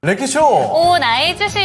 랭키쇼! 오나이 주식!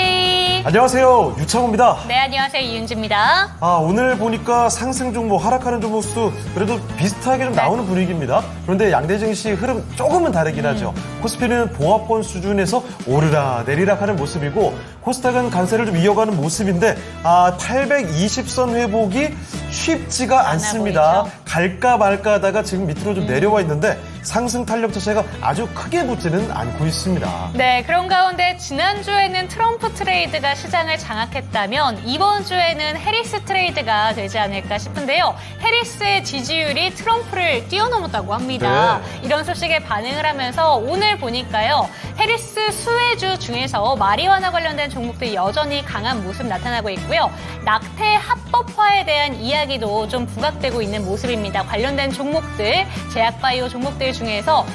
안녕하세요, 유창호입니다. 네, 안녕하세요. 이윤주입니다. 오늘 보니까 상승 종목, 하락하는 종목 수 그래도 비슷하게 좀 나오는 분위기입니다. 그런데 양대 증시 흐름 조금은 다르긴 하죠. 코스피는 보합권 수준에서 오르락 내리락 하는 모습이고 코스닥은 강세를 좀 이어가는 모습인데 820선 회복이 쉽지가 않습니다. 보이죠? 갈까 말까 하다가 지금 밑으로 좀 내려와 있는데 상승 탄력 자체가 아주 크게 붙지는 않고 있습니다. 네, 그런 가운데 지난주에는 트럼프 트레이드가 시장을 장악했다면 이번 주에는 해리스 트레이드가 되지 않을까 싶은데요. 해리스의 지지율이 트럼프를 뛰어넘었다고 합니다. 네. 이런 소식에 반응을 하면서 오늘 보니까요. 해리스 수혜주 중에서 마리화나 관련된 종목들이 여전히 강한 모습 나타나고 있고요. 낙태 합법화에 대한 이야기도 좀 부각되고 있는 모습입니다. 관련된 종목들, 제약바이오 종목들 중에서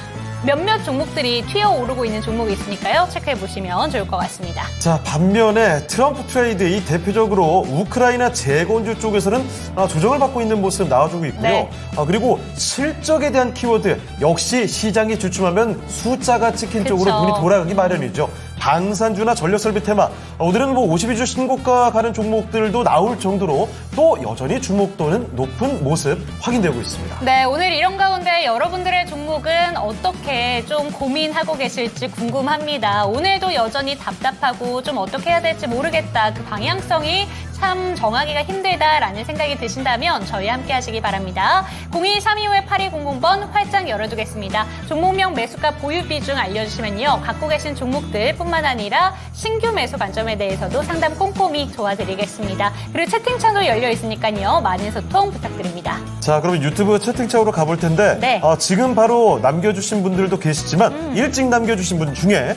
몇몇 종목들이 튀어오르고 있는 종목이 있으니까요. 체크해보시면 좋을 것 같습니다. 자, 반면에 트럼프 트레이드 이 대표적으로 우크라이나 재건주 쪽에서는 조정을 받고 있는 모습 나와주고 있고요. 네. 그리고 실적에 대한 키워드 역시 시장이 주춤하면 숫자가 찍힌 그쵸. 쪽으로 눈이 돌아가기 마련이죠. 방산주나 전력설비 테마, 오늘은 52주 신고가 가는 종목들도 나올 정도로 또 여전히 주목도는 높은 모습 확인되고 있습니다. 네, 오늘 이런 가운데 여러분들의 종목은 어떻게 좀 고민하고 계실지 궁금합니다. 오늘도 여전히 답답하고 좀 어떻게 해야 될지 모르겠다. 그 방향성이 참 정하기가 힘들다라는 생각이 드신다면 저희 함께 하시기 바랍니다. 02-325-8200번 활짝 열어두겠습니다. 종목명 매수가 보유 비중 알려주시면요. 갖고 계신 종목들 뿐만 아니라 신규 매수 관점에 대해서도 상담 꼼꼼히 도와드리겠습니다. 그리고 채팅창도 열려 있으니까요. 많은 소통 부탁드립니다. 자, 그럼 유튜브 채팅창으로 가볼 텐데 네. 지금 바로 남겨주신 분들도 계시지만 일찍 남겨주신 분 중에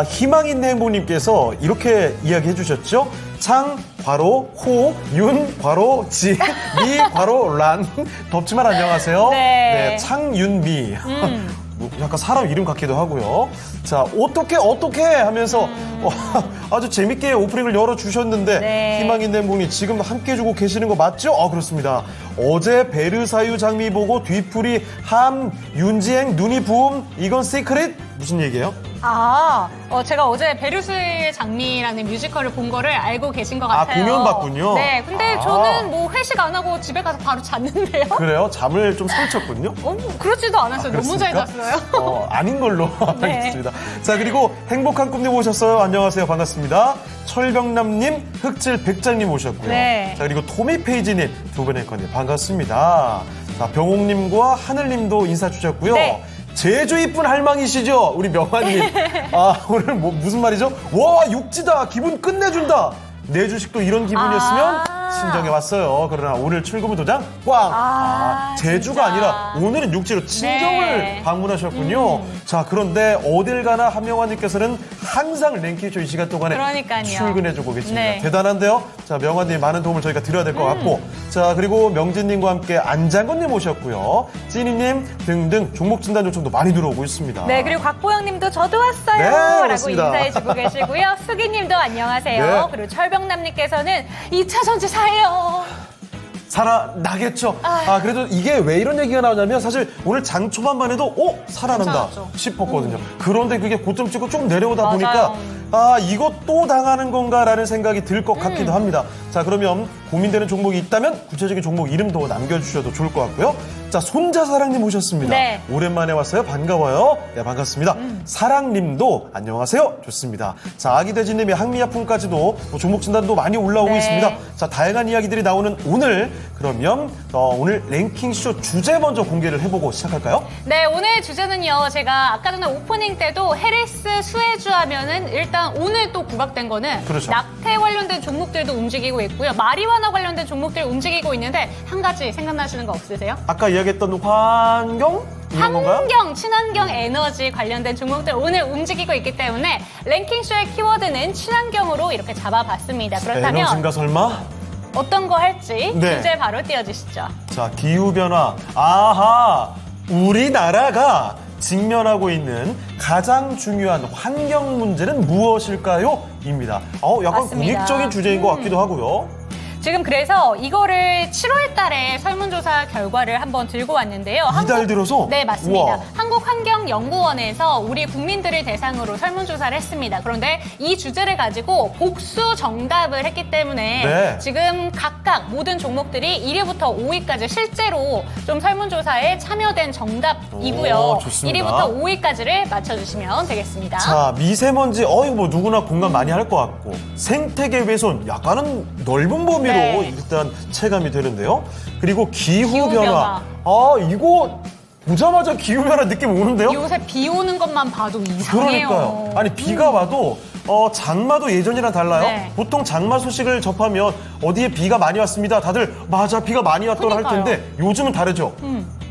희망 있는 행복님께서 이렇게 이야기해 주셨죠. 창, 괄호, 호, 윤, 괄호, 지, 미, 괄호, 란. 덥지만 안녕하세요. 네. 창윤미. 약간 사람 이름 같기도 하고요. 자, 어떻게 하면서 아주 재밌게 오프닝을 열어주셨는데 네. 희망 있는 분이 지금 함께 해주고 계시는 거 맞죠? 그렇습니다. 어제 베르사유 장미 보고 뒤풀이 함, 윤지행, 눈이 부음, 이건 시크릿? 무슨 얘기예요? 제가 어제 베르스의 장미라는 뮤지컬을 본 거를 알고 계신 것 같아요. 공연 봤군요. 네, 근데 저는 뭐 회식 안 하고 집에 가서 바로 잤는데요. 그래요? 잠을 좀 설쳤군요? 그렇지도 않았어요. 너무 잘 그렇습니까? 잤어요. 아닌 걸로 네. 알겠습니다. 자, 그리고 행복한 꿈님 오셨어요. 안녕하세요. 반갑습니다. 철병남님, 흑질 백장님 오셨고요. 네. 자, 그리고 토미페이지님, 두 분의 건님 반갑습니다. 자, 병옥님과 하늘님도 인사 주셨고요. 네. 제주 이쁜 할망이시죠? 우리 명환님. 오늘 무슨 말이죠? 와, 육지다. 기분 끝내준다. 내 주식도 이런 기분이었으면 신정해 왔어요. 그러나 오늘 출금은 도장 꽝. 제주가 진짜. 아니라 오늘은 육지로 친정을 네. 방문하셨군요. 자, 그런데 어딜 가나 한명환님께서는 항상 랭키쇼 이 시간 동안에 그러니까요. 출근해주고 계십니다. 네. 대단한데요. 자, 명환님 많은 도움을 저희가 드려야 될 것 같고, 자, 그리고 명진님과 함께 안장건님 오셨고요. 찌니님 등등 종목 진단 요청도 많이 들어오고 있습니다. 네, 그리고 곽보영님도 저도 왔어요. 네, 라고 그렇습니다. 인사해주고 계시고요. 수기님도 안녕하세요. 네. 그리고 철병남님께서는 2차 전지 사요. 살아나겠죠. 그래도 이게 왜 이런 얘기가 나오냐면 사실 오늘 장 초반만 해도 살아난다 괜찮았죠. 싶었거든요. 그런데 그게 고점 찍고 좀 내려오다 맞아요. 보니까 이거 또 당하는 건가라는 생각이 들 것 같기도 합니다. 자, 그러면 고민되는 종목이 있다면 구체적인 종목 이름도 남겨주셔도 좋을 것 같고요. 자, 손자사랑님 오셨습니다. 네. 오랜만에 왔어요. 반가워요. 네, 반갑습니다. 사랑님도 안녕하세요. 좋습니다. 자, 아기돼지님의 항미약품까지도 종목 진단도 많이 올라오고 네. 있습니다. 자, 다양한 이야기들이 나오는 오늘, 그러면 오늘 랭킹쇼 주제 먼저 공개를 해보고 시작할까요? 네, 오늘 주제는요. 제가 아까 전에 오프닝 때도 해리스 수혜주 하면은 일단 오늘 또 부각된 거는 그렇죠. 낙태 관련된 종목들도 움직이고 있고요. 마리화나 관련된 종목들 움직이고 있는데 한 가지 생각나시는 거 없으세요? 아까 이야기했던 환경? 이런 건가요? 환경, 친환경 에너지 관련된 종목들 오늘 움직이고 있기 때문에 랭킹쇼의 키워드는 친환경으로 이렇게 잡아봤습니다. 그렇다면 에너지인가 설마? 어떤 거 할지 네. 주제 바로 띄워주시죠. 자, 기후변화. 우리나라가 직면하고 있는 가장 중요한 환경 문제는 무엇일까요? 입니다. 약간 맞습니다. 공익적인 주제인 것 같기도 하고요. 지금 그래서 이거를 7월 달에 설문조사 설문조사 결과를 한번 들고 왔는데요. 이달 들어서? 네, 맞습니다. 우와. 한국환경연구원에서 우리 국민들을 대상으로 설문조사를 했습니다. 그런데 이 주제를 가지고 복수 정답을 했기 때문에 네. 지금 각각 모든 종목들이 1위부터 5위까지 실제로 좀 설문조사에 참여된 정답이고요. 오, 좋습니다. 1위부터 5위까지를 맞춰주시면 되겠습니다. 자, 미세먼지, 이거 뭐 누구나 공감 많이 할 것 같고, 생태계 훼손, 약간은 넓은 범위로 네. 일단 체감이 되는데요. 그리고 기후변화. 기후변화. 이거 보자마자 기후변화 느낌 오는데요? 요새 비 오는 것만 봐도 이상해요. 그러니까요. 아니, 비가 와도, 장마도 예전이랑 달라요. 네. 보통 장마 소식을 접하면 어디에 비가 많이 왔습니다. 다들, 맞아, 비가 많이 왔더라 할 그러니까요. 텐데, 요즘은 다르죠.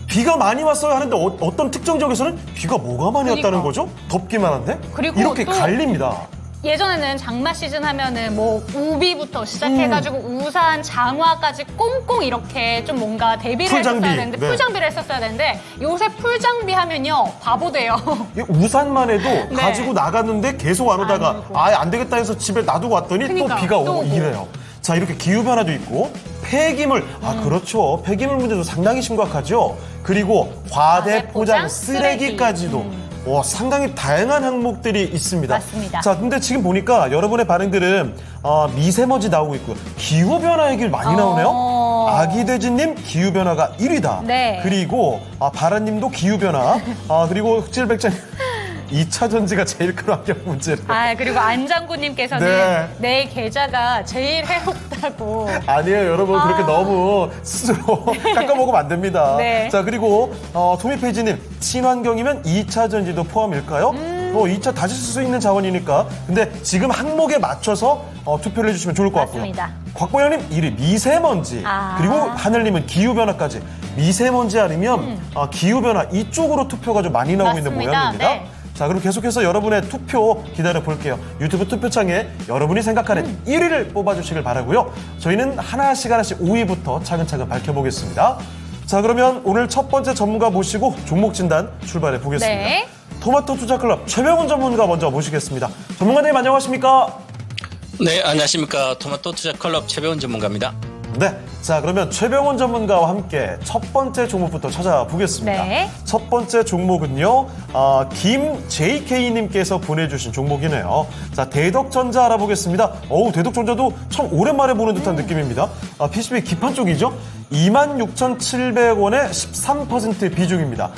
비가 많이 왔어요 하는데 어떤 특정 지역에서는 비가 뭐가 많이 왔다는 그러니까. 거죠? 덥기만 한데? 그리고 이렇게 또 갈립니다. 예전에는 장마 시즌 하면은 뭐 우비부터 시작해가지고 우산, 장화까지 꽁꽁 이렇게 좀 뭔가 대비를 풀장비. 했었어야 되는데 네. 풀장비를 했었어야 되는데 요새 풀장비 하면요 바보 돼요. 이 우산만 해도 네. 가지고 나갔는데 계속 안 오다가 아이고. 아예 안 되겠다 해서 집에 놔두고 왔더니 그러니까, 또 비가 오고 또 오고. 이래요. 자, 이렇게 기후변화도 있고 폐기물, 그렇죠. 폐기물 문제도 상당히 심각하죠. 그리고 과대 포장 쓰레기까지도 상당히 다양한 항목들이 있습니다. 맞습니다. 자, 근데 지금 보니까 여러분의 반응들은 미세먼지 나오고 있고 기후변화 얘기를 많이 나오네요. 아기돼지님 기후변화가 1위다. 네. 그리고 바라님도 기후변화. 그리고 흑질백자님 2차 전지가 제일 큰 환경 문제래요. 그리고 안장구님께서는 네. 내 계좌가 제일 해롭다고. 아니에요, 여러분. 그렇게 너무 스스로 깎아먹으면 안 됩니다. 네. 자, 그리고 토미페이지님, 친환경이면 2차 전지도 포함일까요? 2차 다시 쓸 수 있는 자원이니까. 근데 지금 항목에 맞춰서 투표를 해주시면 좋을 것 같고요. 맞습니다. 곽보영님 1위 미세먼지. 그리고 하늘님은 기후변화까지. 미세먼지 아니면 기후변화 이쪽으로 투표가 좀 많이 나오고 있는 맞습니다. 모양입니다. 네. 자, 그럼 계속해서 여러분의 투표 기다려 볼게요. 유튜브 투표창에 여러분이 생각하는 1위를 뽑아주시길 바라고요. 저희는 하나씩 5위부터 차근차근 밝혀보겠습니다. 자, 그러면 오늘 첫 번째 전문가 모시고 종목 진단 출발해 보겠습니다. 네. 토마토 투자클럽 최병훈 전문가 먼저 모시겠습니다. 전문가님 안녕하십니까? 네, 안녕하십니까. 토마토 투자 클럽 최배운 전문가입니다. 네. 자, 그러면 최병훈 전문가와 함께 첫 번째 종목부터 찾아보겠습니다. 네. 첫 번째 종목은요, 김JK님께서 보내주신 종목이네요. 자, 대덕전자 알아보겠습니다. 대덕전자도 참 오랜만에 보는 듯한 느낌입니다. PCB 기판 쪽이죠? 26,700원의 13% 비중입니다.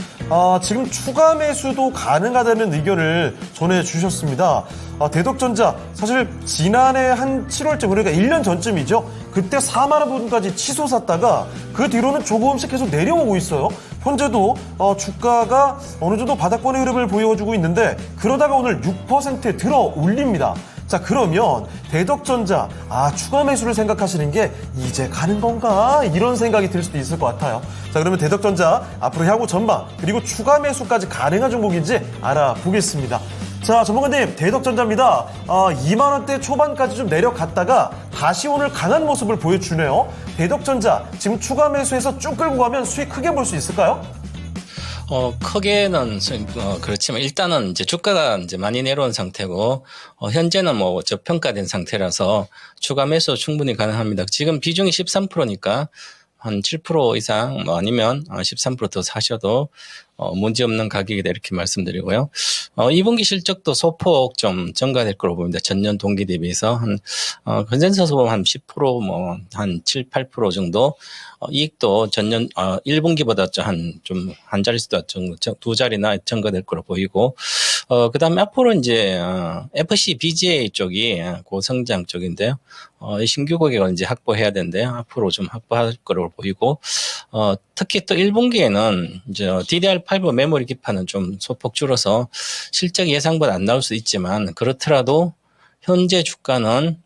지금 추가 매수도 가능하다는 의견을 전해주셨습니다. 대덕전자 사실 지난해 한 7월쯤 그러니까 1년 전쯤이죠. 그때 4만 원까지 치솟았다가 그 뒤로는 조금씩 계속 내려오고 있어요. 현재도 주가가 어느 정도 바닥권의 흐름을 보여주고 있는데 그러다가 오늘 6% 들어 올립니다. 자, 그러면 대덕전자 추가 매수를 생각하시는 게 이제 가는 건가 이런 생각이 들 수도 있을 것 같아요. 자, 그러면 대덕전자 앞으로 향후 전망 그리고 추가 매수까지 가능한 종목인지 알아보겠습니다. 자, 전문가님, 대덕전자입니다. 2만 원대 초반까지 좀 내려갔다가 다시 오늘 강한 모습을 보여주네요. 대덕전자 지금 추가 매수해서 쭉 끌고 가면 수익 크게 볼 수 있을까요? 크게는 그렇지만 일단은 이제 주가가 이제 많이 내려온 상태고 현재는 뭐 저평가된 상태라서 추가 매수 충분히 가능합니다. 지금 비중이 13%니까 한 7% 이상 아니면 13% 더 사셔도 문제없는 가격이다 이렇게 말씀드리고요. 2분기 실적도 소폭 좀 증가될 거로 보입니다. 전년 동기 대비해서 한 컨센서스 보면 한 10% 뭐 한 7, 8% 정도 이익도 전년 1분기보다 한 자릿수 정도 두 자리나 증가될 거로 보이고 그다음에 앞으로 이제 FC BGA 쪽이 고성장 쪽인데요. 신규 고객을 이제 확보해야 되는데 앞으로 좀 확보할 거로 보이고 특히 또 1분기에는 이제 DDR5 메모리 기판은 좀 소폭 줄어서 실적 예상보다 안 나올 수 있지만 그렇더라도 현재 주가는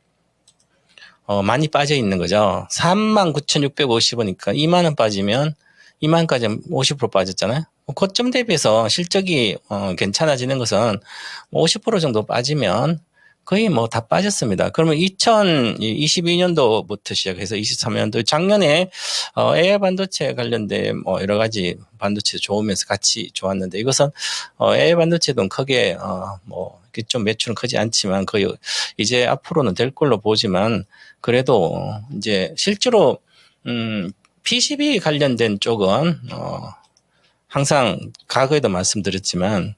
많이 빠져 있는 거죠. 39,650원이니까 2만 원 빠지면 2만 원까지 50% 빠졌잖아요. 고점 대비해서 실적이 괜찮아지는 것은 50% 정도 빠지면 거의 뭐 다 빠졌습니다. 그러면 2022년도부터 시작해서 23년도 작년에 AI 반도체 관련된 뭐 여러 가지 반도체 좋으면서 같이 좋았는데 이것은 AI 반도체도 크게 뭐 좀 매출은 크지 않지만 거의 이제 앞으로는 될 걸로 보지만 그래도 이제 실제로 PCB 관련된 쪽은 항상 과거에도 말씀드렸지만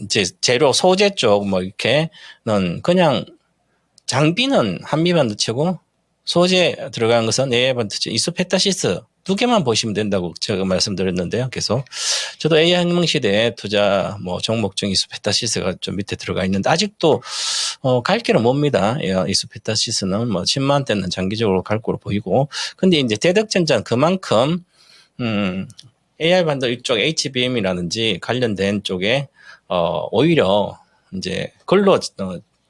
이제 재료 소재 쪽 뭐 이렇게는 그냥 장비는 한미반도체고 소재 들어간 것은 AI반도체, 이소페타시스 두 개만 보시면 된다고 제가 말씀드렸는데요. 계속 저도 AI 혁명 시대에 투자 뭐 종목 중 이소페타시스가 좀 밑에 들어가 있는데 아직도 갈 길은 멉니다. 이소페타시스는 뭐 10만 대는 장기적으로 갈 거로 보이고, 근데 이제 대덕전자는 그만큼 AI 반도 이쪽 HBM이라든지 관련된 쪽에 오히려 이제 글로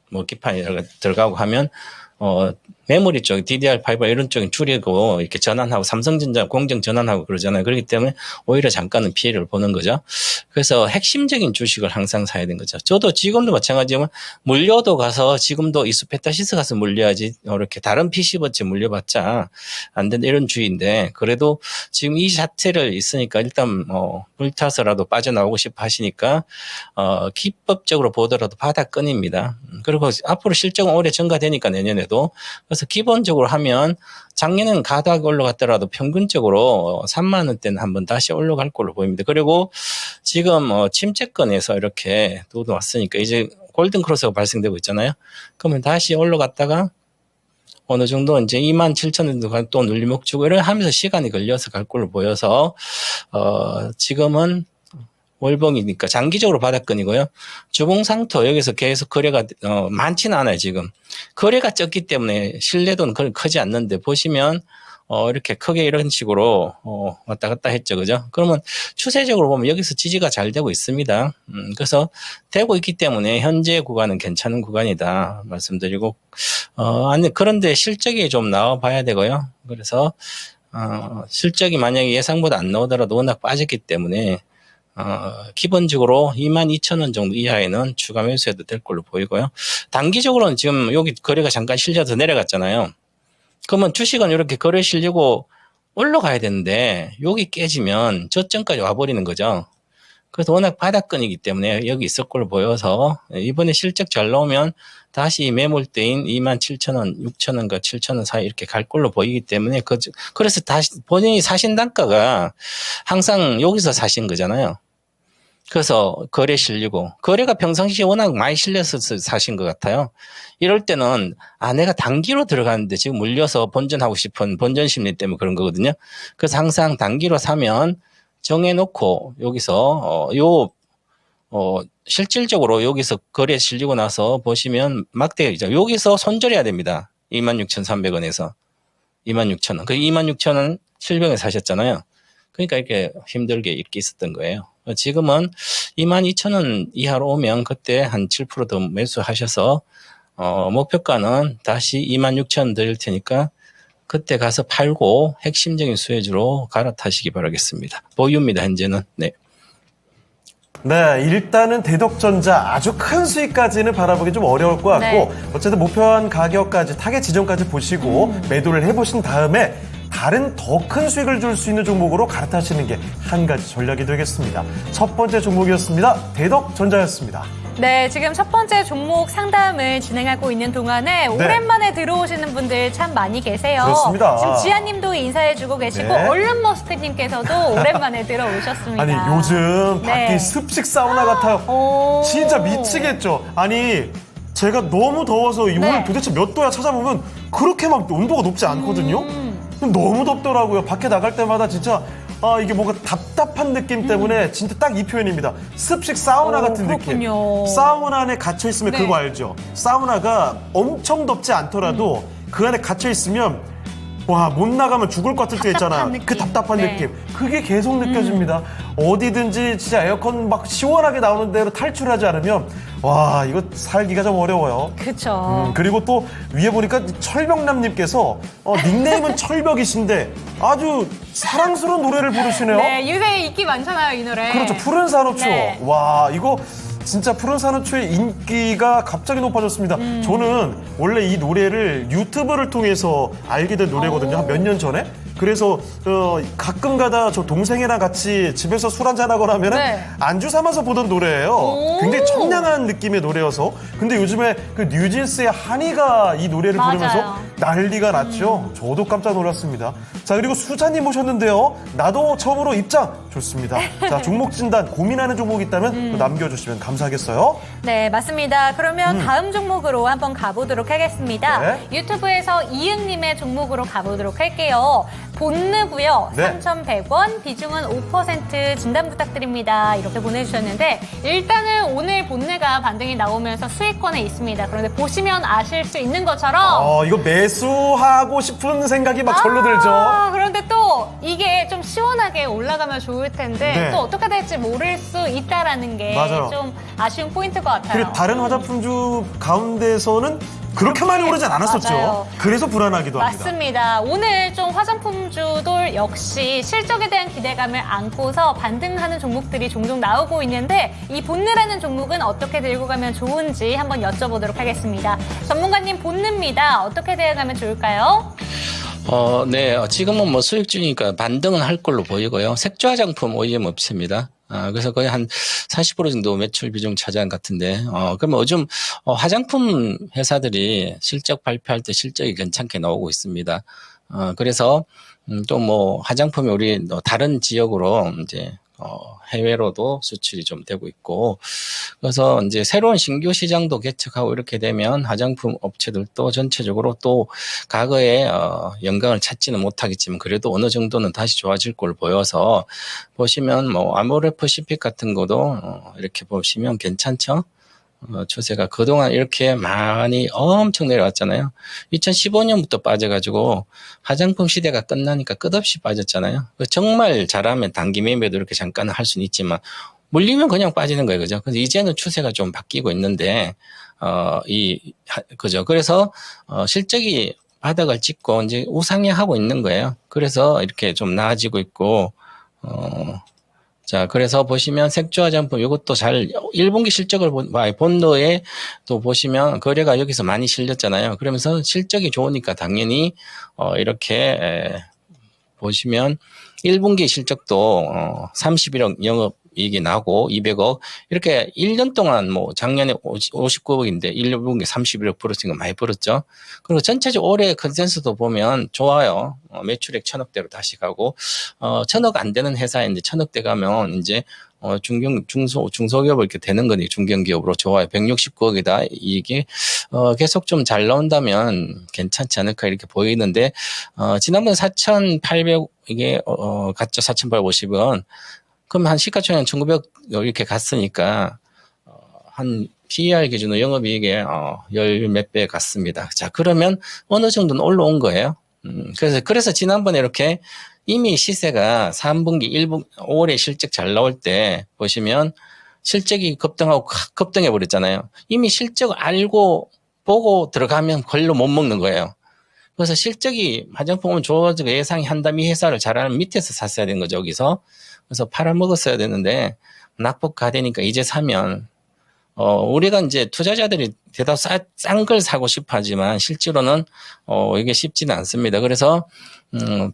뭐 기판이 들어가고 하면 메모리 쪽, DDR5 이런 쪽이 줄이고 이렇게 전환하고 삼성전자 공정 전환하고 그러잖아요. 그렇기 때문에 오히려 잠깐은 피해를 보는 거죠. 그래서 핵심적인 주식을 항상 사야 되는 거죠. 저도 지금도 마찬가지지만 물려도 가서 지금도 이소페타시스 가서 물려야지 이렇게 다른 PC버치 물려봤자 안 된다 이런 주의인데, 그래도 지금 이 자체를 있으니까 일단 불타서라도 빠져나오고 싶어 하시니까 기법적으로 보더라도 바닥권입니다. 그리고 앞으로 실적은 올해 증가되니까 내년에도, 그래서 기본적으로 하면 작년에는 가닥 올라갔더라도 평균적으로 3만 원대는 한번 다시 올라갈 걸로 보입니다. 그리고 지금 침체권에서 이렇게 또 왔으니까 이제 골든 크로스가 발생되고 있잖아요. 그러면 다시 올라갔다가 어느 정도 이제 27,000원도 또 눌림목 주고 이렇게 하면서 시간이 걸려서 갈 걸로 보여서 지금은 월봉이니까 장기적으로 바닥권이고요. 주봉상토 여기서 계속 거래가 많지는 않아요. 지금 거래가 적기 때문에 신뢰도는 그렇게 크지 않는데, 보시면 이렇게 크게 이런 식으로 왔다 갔다 했죠, 그죠? 그러면 추세적으로 보면 여기서 지지가 잘 되고 있습니다. 그래서 되고 있기 때문에 현재 구간은 괜찮은 구간이다 말씀드리고, 아니 그런데 실적이 좀 나와봐야 되고요. 그래서 실적이 만약에 예상보다 안 나오더라도 워낙 빠졌기 때문에 기본적으로 22,000원 정도 이하에는 추가 매수해도 될 걸로 보이고요. 단기적으로는 지금 여기 거래가 잠깐 실려서 내려갔잖아요. 그러면 주식은 이렇게 거래 실리고 올라가야 되는데 여기 깨지면 저점까지 와버리는 거죠. 그래서 워낙 바닥권이기 때문에 여기 있을 걸로 보여서 이번에 실적 잘 나오면 다시 매물대인 27,000원, 6,000원과 7,000원 사이 이렇게 갈 걸로 보이기 때문에 그래서 다시 본인이 사신 단가가 항상 여기서 사신 거잖아요. 그래서 거래 실리고, 거래가 평상시에 워낙 많이 실려서 사신 것 같아요. 이럴 때는 내가 단기로 들어가는데 지금 물려서 본전하고 싶은 본전 심리 때문에 그런 거거든요. 그래서 항상 단기로 사면 정해놓고 여기서 실질적으로 여기서 거래 실리고 나서 보시면 막대기죠. 여기서 손절해야 됩니다. 26,300원에서 26,000원. 그 26,000원 실병에 사셨잖아요. 그러니까 이렇게 힘들게 이렇게 있었던 거예요. 지금은 22,000원 이하로 오면 그때 한 7% 더 매수하셔서 목표가는 다시 26,000원 드릴 테니까 그때 가서 팔고 핵심적인 수혜주로 갈아타시기 바라겠습니다. 보유입니다, 현재는. 네. 네, 일단은 대덕전자 아주 큰 수익까지는 바라보기 좀 어려울 것 같고, 네. 어쨌든 목표한 가격까지, 타겟 지점까지 보시고 매도를 해보신 다음에 다른 더 큰 수익을 줄 수 있는 종목으로 갈아타시는 게 한 가지 전략이 되겠습니다. 첫 번째 종목이었습니다. 대덕전자였습니다. 네, 지금 첫 번째 종목 상담을 진행하고 있는 동안에 오랜만에 들어오시는 분들 참 많이 계세요. 그렇습니다. 지금 지아님도 인사해주고 계시고 네. 얼른머스크님께서도 오랜만에 들어오셨습니다. 아니, 요즘 밖이 네. 습식 사우나 같아요. 오. 진짜 미치겠죠. 아니, 제가 너무 더워서 오늘 네. 도대체 몇 도야 찾아보면 그렇게 막 온도가 높지 않거든요. 너무 덥더라고요. 밖에 나갈 때마다 진짜 이게 뭔가 답답한 느낌 때문에 진짜 딱 이 표현입니다. 습식 사우나 같은 그렇군요. 느낌. 사우나 안에 갇혀 있으면 네. 그거 알죠? 사우나가 엄청 덥지 않더라도 그 안에 갇혀 있으면 와, 못 나가면 죽을 것 같을 때 있잖아. 느낌. 그 답답한 네. 느낌. 그게 계속 느껴집니다. 어디든지 진짜 에어컨 막 시원하게 나오는 대로 탈출하지 않으면 와, 이거 살기가 좀 어려워요. 그쵸. 그리고 또 위에 보니까 철벽남님께서 닉네임은 철벽이신데 아주 사랑스러운 노래를 부르시네요. 네, 요새 인기 많잖아요, 이 노래. 그렇죠. 푸른 산호초. 네. 와, 이거 진짜 푸른 산호초의 인기가 갑자기 높아졌습니다. 저는 원래 이 노래를 유튜브를 통해서 알게 된 노래거든요. 한 몇 년 전에. 그래서 가끔가다 저 동생이랑 같이 집에서 술 한잔 하거나 하면은 네. 안주 삼아서 보던 노래예요. 오. 굉장히 청량한 느낌의 노래여서. 근데 요즘에 그 뉴진스의 한이가 이 노래를 맞아요. 부르면서 난리가 났죠. 저도 깜짝 놀랐습니다. 자, 그리고 수자님 모셨는데요. 나도 처음으로 입장 좋습니다. 자, 종목 진단 고민하는 종목이 있다면 또 남겨주시면 감사하겠어요. 네, 맞습니다. 그러면 다음 종목으로 한번 가보도록 하겠습니다. 네. 유튜브에서 이응님의 종목으로 가보도록 할게요. 본느고요. 네. 3,100원, 비중은 5% 진단 부탁드립니다. 이렇게 보내주셨는데 일단은 오늘 본느가 반등이 나오면서 수익권에 있습니다. 그런데 보시면 아실 수 있는 것처럼 이거 매수하고 싶은 생각이 막 절로 들죠. 그런데 또 이게 좀 시원하게 올라가면 좋을 텐데 네. 또 어떻게 될지 모를 수 있다라는 게 맞아요. 좀 아쉬운 포인트인 것 같아요. 그리고 다른 화장품주 가운데서는 그렇게 많이 오르진 않았었죠. 맞아요. 그래서 불안하기도 합니다. 맞습니다. 오늘 좀 화장품주들 역시 실적에 대한 기대감을 안고서 반등하는 종목들이 종종 나오고 있는데 이 본느라는 종목은 어떻게 들고 가면 좋은지 한번 여쭤보도록 하겠습니다. 전문가님 본느입니다. 어떻게 대응하면 좋을까요? 네. 지금은 뭐 수익주니까 반등은 할 걸로 보이고요. 색조 화장품 OEM 업체입니다. 그래서 거의 한 40% 정도 매출 비중 차지한 것 같은데, 그러면 요즘 화장품 회사들이 실적 발표할 때 실적이 괜찮게 나오고 있습니다. 그래서 또 뭐 화장품이 우리 다른 지역으로 이제 해외로도 수출이 좀 되고 있고, 그래서 이제 새로운 신규 시장도 개척하고 이렇게 되면 화장품 업체들도 전체적으로 또 과거에 영광을 찾지는 못하겠지만 그래도 어느 정도는 다시 좋아질 걸 보여서 보시면 뭐 아모레퍼시픽 같은 것도 이렇게 보시면 괜찮죠. 추세가 그동안 이렇게 많이 엄청 내려왔잖아요. 2015년부터 빠져가지고 화장품 시대가 끝나니까 끝없이 빠졌잖아요. 정말 잘하면 단기 매매도 이렇게 잠깐 할 수는 있지만 물리면 그냥 빠지는 거예요. 그죠? 그래서 이제는 추세가 좀 바뀌고 있는데, 그죠? 그래서, 실적이 바닥을 찍고 이제 우상향하고 있는 거예요. 그래서 이렇게 좀 나아지고 있고, 자, 그래서 보시면 색조 화장품 이것도 잘 1분기 실적을 본도에 또 보시면 거래가 여기서 많이 실렸잖아요. 그러면서 실적이 좋으니까 당연히 이렇게 보시면 1분기 실적도 31억 영업이익이 나고 200억 이렇게 1년 동안 뭐 작년에 59억인데 1분기 31억 벌어진 거 많이 벌었죠. 그리고 전체적으로 올해 컨센서스도 보면 좋아요. 매출액 1,000억대로 다시 가고 1,000억 안 되는 회사인데 1,000억대 가면 이제 중소기업을 이렇게 되는 거니 중견기업으로 좋아요. 169억이다. 이게 계속 좀 잘 나온다면 괜찮지 않을까 이렇게 보이는데 지난번 4,800 이게 갔죠. 4,850원. 그럼 한 시가총액 1,900 이렇게 갔으니까 한 PER 기준으로 영업이익에 열 몇 배 갔습니다. 자, 그러면 어느 정도는 올라온 거예요. 그래서 지난번에 이렇게 이미 시세가 3분기, 1분, 5월에 실적 잘 나올 때 보시면 실적이 급등하고 급등해 버렸잖아요. 이미 실적 알고 보고 들어가면 걸로 못 먹는 거예요. 그래서 실적이 화장품은 좋아지고 예상이 한다면 이 회사를 잘하는 밑에서 샀어야 되는 거죠, 여기서. 그래서 팔아먹었어야 되는데 낙폭 가되니까 이제 사면 우리가 이제 투자자들이 대다수 싼 걸 사고 싶어 하지만 실제로는 이게 쉽지는 않습니다. 그래서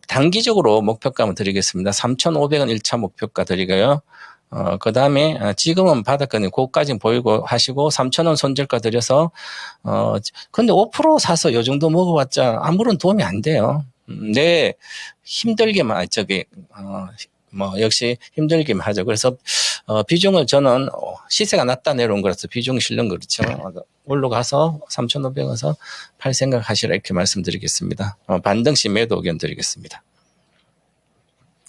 단기적으로 목표가 한번 드리겠습니다. 3,500원 1차 목표가 드리고요. 그 다음에 지금은 바닥권이 고까지 보이고 하시고 3,000원 손절가 드려서 근데 5% 사서 요 정도 먹어봤자 아무런 도움이 안 돼요. 네, 힘들게만 뭐 역시 힘들게만 하죠. 그래서 비중을 저는 시세가 낮다 내려온 거라서 비중이 실는 그렇죠. 올라가서 3,500원에서 팔 생각하시라 이렇게 말씀드리겠습니다. 반등 시 매도 의견 드리겠습니다.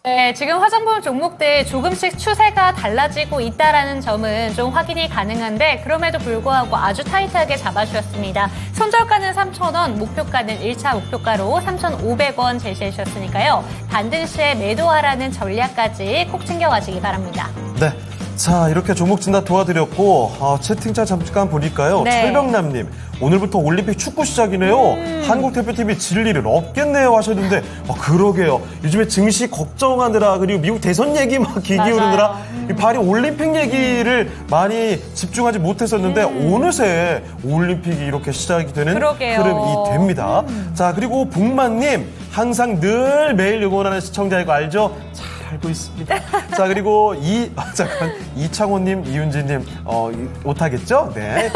네, 지금 화장품 종목들 조금씩 추세가 달라지고 있다라는 점은 좀 확인이 가능한데 그럼에도 불구하고 아주 타이트하게 잡아주셨습니다. 손절가는 3,000원, 목표가는 1차 목표가로 3,500원 제시해 주셨으니까요. 반등 시에 매도하라는 전략까지 꼭 챙겨가시기 바랍니다. 네. 자, 이렇게 종목 진단 도와드렸고 채팅창 잠깐 보니까요. 네. 철병남님, 오늘부터 올림픽 축구 시작이네요. 한국 대표팀이 질 일은 없겠네요 하셨는데 그러게요. 요즘에 증시 걱정하느라 그리고 미국 대선 얘기 막 귀 기울이느라 이 파리 올림픽 얘기를 많이 집중하지 못했었는데 어느새 올림픽이 이렇게 시작이 되는 그러게요. 흐름이 됩니다. 자, 그리고 북만님, 항상 늘 매일 응원하는 시청자이고 알죠? 잘 알고 있습니다. 자, 그리고 이창호님, 이윤지님, 못하겠죠? 네.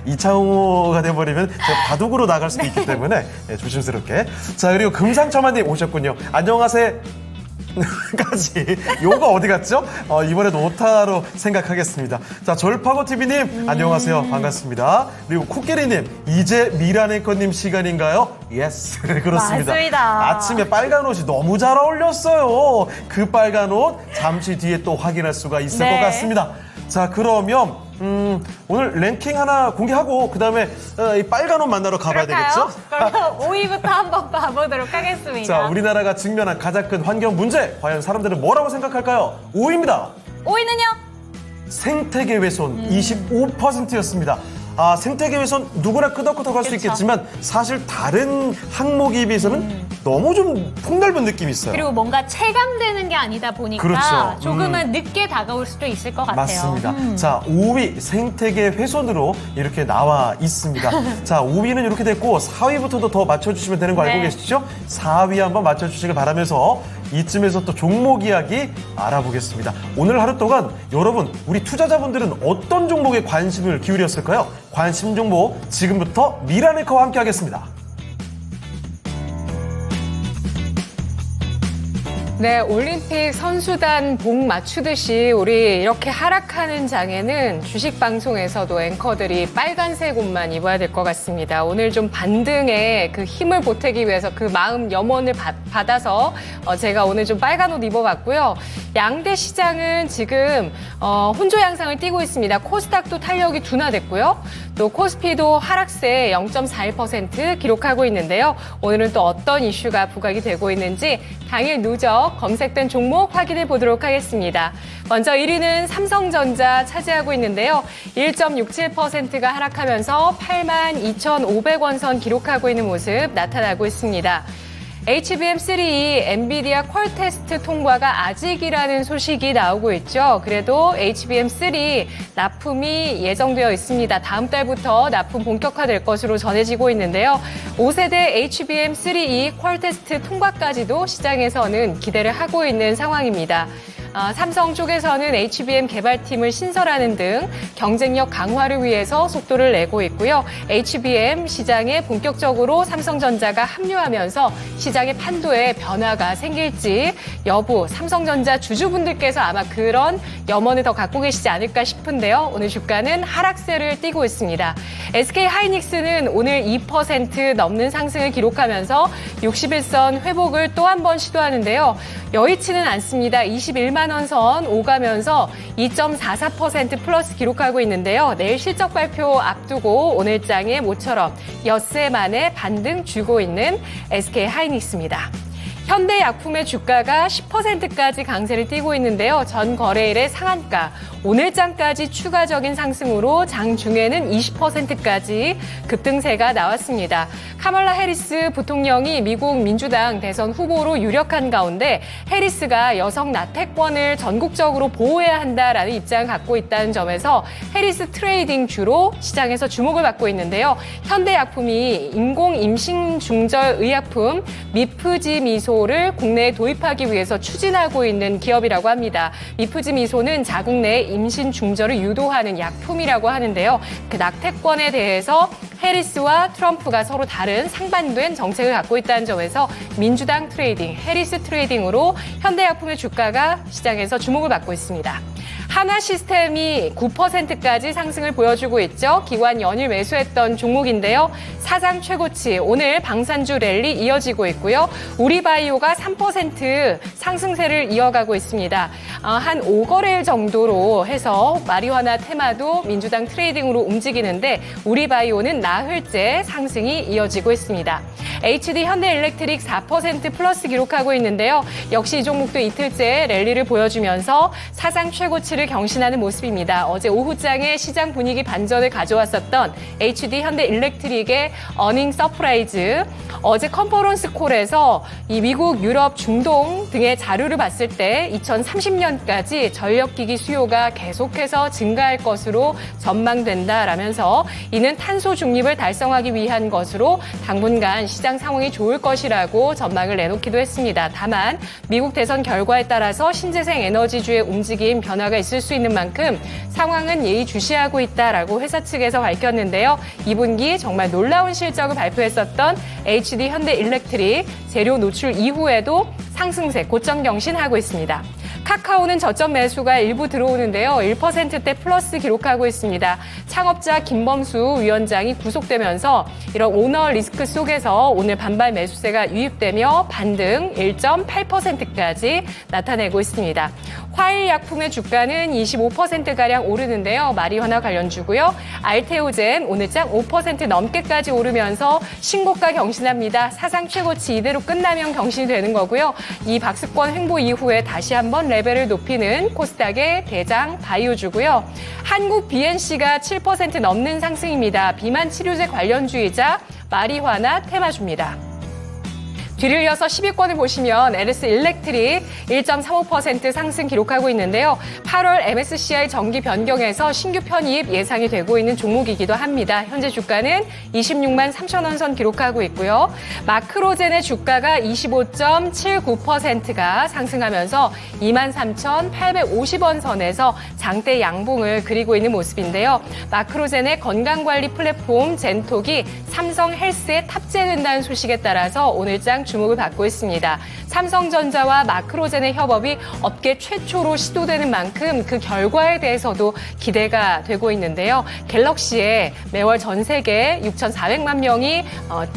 이창호가 돼버리면 제가 바둑으로 나갈 수도 있기 때문에 조심스럽게. 자, 그리고 금상첨화님 오셨군요. 안녕하세요. 까지 요거 어디 갔죠? 이번에도 오타로 생각하겠습니다. 자, 절파고TV님 안녕하세요. 반갑습니다. 그리고 코끼리님 이제 미라네커님 시간인가요? 예스. 그렇습니다. 맞습니다. 아침에 빨간 옷이 너무 잘 어울렸어요. 그 빨간 옷 잠시 뒤에 또 확인할 수가 있을 네. 것 같습니다. 자, 그러면 오늘 랭킹 하나 공개하고 그다음에 이 빨간 옷 만나러 가봐야 그럴까요? 되겠죠? 그럼 5위부터 한번 봐보도록 하겠습니다. 자, 우리나라가 직면한 가장 큰 환경 문제, 과연 사람들은 뭐라고 생각할까요? 5위입니다. 5위는요? 생태계 훼손 25%였습니다. 아, 생태계 훼손 누구나 끄덕끄덕 할 수 그쵸. 있겠지만 사실 다른 항목에 비해서는 너무 좀 폭넓은 느낌이 있어요. 그리고 뭔가 체감되는 게 아니다 보니까 그렇죠. 조금은 늦게 다가올 수도 있을 것 같아요. 맞습니다. 자, 5위 생태계 훼손으로 이렇게 나와 있습니다. 자, 5위는 이렇게 됐고 4위부터도 더 맞춰주시면 되는 거 알고 네. 계시죠? 4위 한번 맞춰주시길 바라면서 이쯤에서 또 종목 이야기 알아보겠습니다. 오늘 하루 동안 여러분, 우리 투자자분들은 어떤 종목에 관심을 기울였을까요? 관심 종목 지금부터 미라네커와 함께 하겠습니다. 네, 올림픽 선수단 복 맞추듯이 우리 이렇게 하락하는 장에는 주식 방송에서도 앵커들이 빨간색 옷만 입어야 될 것 같습니다. 오늘 좀 반등에 그 힘을 보태기 위해서 그 마음 염원을 받아서 제가 오늘 좀 빨간 옷 입어봤고요. 양대 시장은 지금 혼조 양상을 띠고 있습니다. 코스닥도 탄력이 둔화됐고요. 또 코스피도 하락세 0.41% 기록하고 있는데요. 오늘은 또 어떤 이슈가 부각이 되고 있는지 당일 누적 검색된 종목 확인해 보도록 하겠습니다. 먼저 1위는 삼성전자 차지하고 있는데요. 1.67%가 하락하면서 82,500원 선 기록하고 있는 모습 나타나고 있습니다. HBM3 엔비디아 퀄 테스트 통과가 아직이라는 소식이 나오고 있죠. 그래도 HBM3 납품이 예정되어 있습니다. 다음 달부터 납품 본격화될 것으로 전해지고 있는데요. 5세대 HBM3 퀄 테스트 통과까지도 시장에서는 기대를 하고 있는 상황입니다. 삼성 쪽에서는 HBM 개발팀을 신설하는 등 경쟁력 강화를 위해서 속도를 내고 있고요. HBM 시장에 본격적으로 삼성전자가 합류하면서 시장의 판도에 변화가 생길지 여부 삼성전자 주주분들께서 아마 그런 염원을 더 갖고 계시지 않을까 싶은데요. 오늘 주가는 하락세를 띠고 있습니다. SK하이닉스는 오늘 2% 넘는 상승을 기록하면서 61선 회복을 또 한 번 시도하는데요. 여의치는 않습니다. 21만 원 선 오가면서 2.44% 플러스 기록하고 있는데요. 내일 실적 발표 앞두고 오늘장에 모처럼 엿새 만에 반등 주고 있는 SK하이닉스입니다. 현대약품의 주가가 10%까지 강세를 띠고 있는데요. 전 거래일의 상한가, 오늘장까지 추가적인 상승으로 장중에는 20%까지 급등세가 나왔습니다. 카멀라 해리스 부통령이 미국 민주당 대선 후보로 유력한 가운데 해리스가 여성 나태권을 전국적으로 보호해야 한다라는 입장을 갖고 있다는 점에서 해리스 트레이딩 주로 시장에서 주목을 받고 있는데요. 현대약품이 인공 임신 중절 의약품 미프지미소를 국내에 도입하기 위해서 추진하고 있는 기업이라고 합니다. 미프지미소는 자국 내 임신 중절을 유도하는 약품이라고 하는데요. 그 낙태권에 대해서 해리스와 트럼프가 서로 다른 상반된 정책을 갖고 있다는 점에서 민주당 트레이딩, 해리스 트레이딩으로 현대약품의 주가가 시장에서 주목을 받고 있습니다. 하나시스템이 9%까지 상승을 보여주고 있죠. 기관 연일 매수했던 종목인데요. 사상 최고치 오늘 방산주 랠리 이어지고 있고요. 우리바이오가 3% 상승세를 이어가고 있습니다. 한 5거래일 정도로 해서 마리화나 테마도 민주당 트레이딩으로 움직이는데 우리바이오는 나흘째 상승이 이어지고 있습니다. HD 현대일렉트릭 4% 플러스 기록하고 있는데요. 역시 이 종목도 이틀째 랠리를 보여주면서 사상 최고치를 주를 경신하는 모습입니다. 어제 오후장에 시장 분위기 반전을 가져왔었던 HD 현대일렉트릭의 어닝 서프라이즈. 어제 컨퍼런스 콜에서 이 미국, 유럽, 중동 등의 자료를 봤을 때 2030년까지 전력기기 수요가 계속해서 증가할 것으로 전망된다라면서 이는 탄소 중립을 달성하기 위한 것으로 당분간 시장 상황이 좋을 것이라고 전망을 내놓기도 했습니다. 다만 미국 대선 결과에 따라서 신재생 에너지주의 움직임 변화가 있을 수 있는 만큼 상황은 예의주시하고 있다라고 회사 측에서 밝혔는데요. 2분기 정말 놀라운 실적을 발표했었던 HD 현대일렉트릭 재료 노출 이후에도 상승세 고점 경신하고 있습니다. 카카오는 저점 매수가 일부 들어오는데요. 1%대 플러스 기록하고 있습니다. 창업자 김범수 위원장이 구속되면서 이런 오너 리스크 속에서 오늘 반발 매수세가 유입되며 반등 1.8%까지 나타내고 있습니다. 화일약품의 주가는 25%가량 오르는데요. 마리화나 관련주고요. 알테오젠 오늘장 5% 넘게까지 오르면서 신고가 경신합니다. 사상 최고치 이대로 끝나면 경신이 되는 거고요. 이 박스권 횡보 이후에 다시 한번 레벨을 높이는 코스닥의 대장 바이오주고요. 한국 BNC가 7% 넘는 상승입니다. 비만 치료제 관련주이자 마리화나 테마주입니다. 뒤를 이어서 10위권을 보시면 LS 일렉트릭 1.35% 상승 기록하고 있는데요. 8월 MSCI 정기 변경에서 신규 편입 예상이 되고 있는 종목이기도 합니다. 현재 주가는 26만 3천 원 선 기록하고 있고요. 마크로젠의 주가가 25.79%가 상승하면서 23,850원 선에서 장대 양봉을 그리고 있는 모습인데요. 마크로젠의 건강관리 플랫폼 젠톡이 삼성 헬스에 탑재된다는 소식에 따라서 오늘장 주목을 받고 있습니다. 삼성전자와 마크로젠의 협업이 업계 최초로 시도되는 만큼 그 결과에 대해서도 기대가 되고 있는데요. 갤럭시에 매월 전 세계 6,400만 명이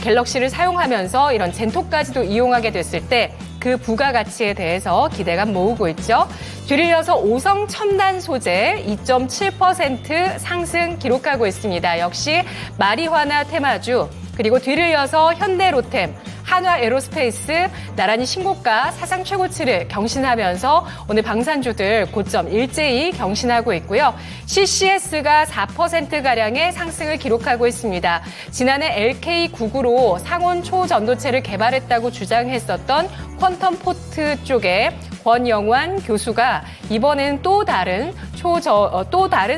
갤럭시를 사용하면서 이런 젠톡까지도 이용하게 됐을 때 그 부가가치에 대해서 기대감 모으고 있죠. 뒤를 이어서 오성 첨단 소재 2.7% 상승 기록하고 있습니다. 역시 마리화나 테마주 그리고 뒤를 이어서 현대로템, 한화에로스페이스 나란히 신고가 사상 최고치를 경신하면서 오늘 방산주들 고점 일제히 경신하고 있고요. CCS가 4%가량의 상승을 기록하고 있습니다. 지난해 LK99로 상온 초전도체를 개발했다고 주장했었던 퀀텀포트 쪽에 권영환 교수가 이번에는 또 다른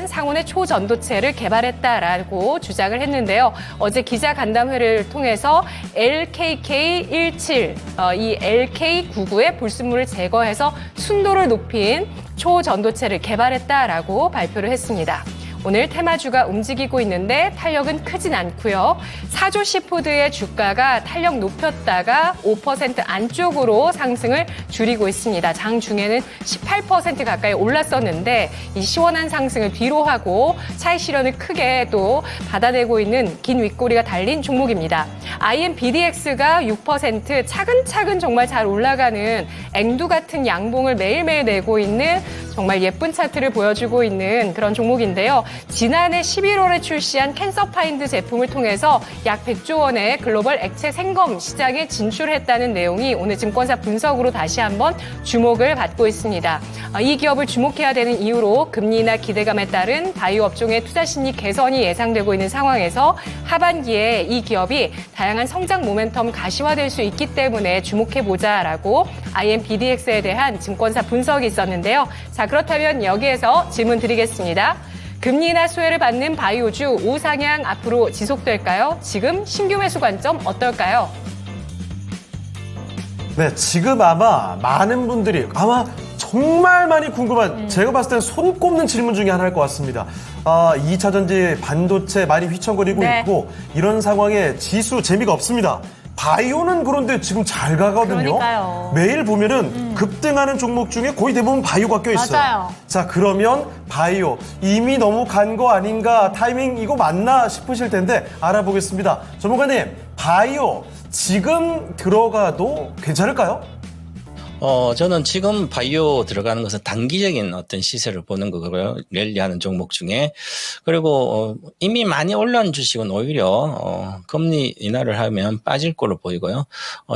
상온의 초전도체를 개발했다라고 주장을 했는데요. 어제 기자간담회를 통해서 LKK17, 이 LK99의 불순물을 제거해서 순도를 높인 초전도체를 개발했다라고 발표를 했습니다. 오늘 테마주가 움직이고 있는데 탄력은 크진 않고요. 사조시푸드의 주가가 탄력 높였다가 5% 안쪽으로 상승을 줄이고 있습니다. 장중에는 18% 가까이 올랐었는데 이 시원한 상승을 뒤로 하고 차익 실현을 크게 또 받아내고 있는 긴 윗꼬리가 달린 종목입니다. IMBDX가 6% 차근차근 정말 잘 올라가는 앵두 같은 양봉을 매일매일 내고 있는 정말 예쁜 차트를 보여주고 있는 그런 종목인데요. 지난해 11월에 출시한 캔서파인드 제품을 통해서 약 100조 원의 글로벌 액체 생검 시장에 진출했다는 내용이 오늘 증권사 분석으로 다시 한번 주목을 받고 있습니다. 이 기업을 주목해야 되는 이유로 금리나 기대감에 따른 바이오 업종의 투자 심리 개선이 예상되고 있는 상황에서 하반기에 이 기업이 다양한 성장 모멘텀 가시화될 수 있기 때문에 주목해보자라고 IMBDX에 대한 증권사 분석이 있었는데요. 자, 그렇다면 여기에서 질문 드리겠습니다. 금리나 수혜를 받는 바이오주 우상향 앞으로 지속될까요? 지금 신규 매수 관점 어떨까요? 네, 지금 아마 많은 분들이 정말 많이 궁금한 제가 봤을 때는 손 꼽는 질문 중에 하나일 것 같습니다. 2차 전지 반도체 많이 휘청거리고 네. 있고 이런 상황에 지수 재미가 없습니다. 바이오는 그런데 지금 잘 가거든요. 그러니까요. 매일 보면은 급등하는 종목 중에 거의 대부분 바이오가 껴있어요. 맞아요. 자, 그러면 바이오 이미 너무 간 거 아닌가, 타이밍 이거 맞나 싶으실 텐데 알아보겠습니다. 전문가님, 바이오 지금 들어가도 괜찮을까요? 저는 지금 바이오 들어가는 것은 단기적인 어떤 시세를 보는 거고요. 랠리하는 종목 중에. 그리고 이미 많이 올라온 주식은 오히려 금리 인하를 하면 빠질 걸로 보이고요.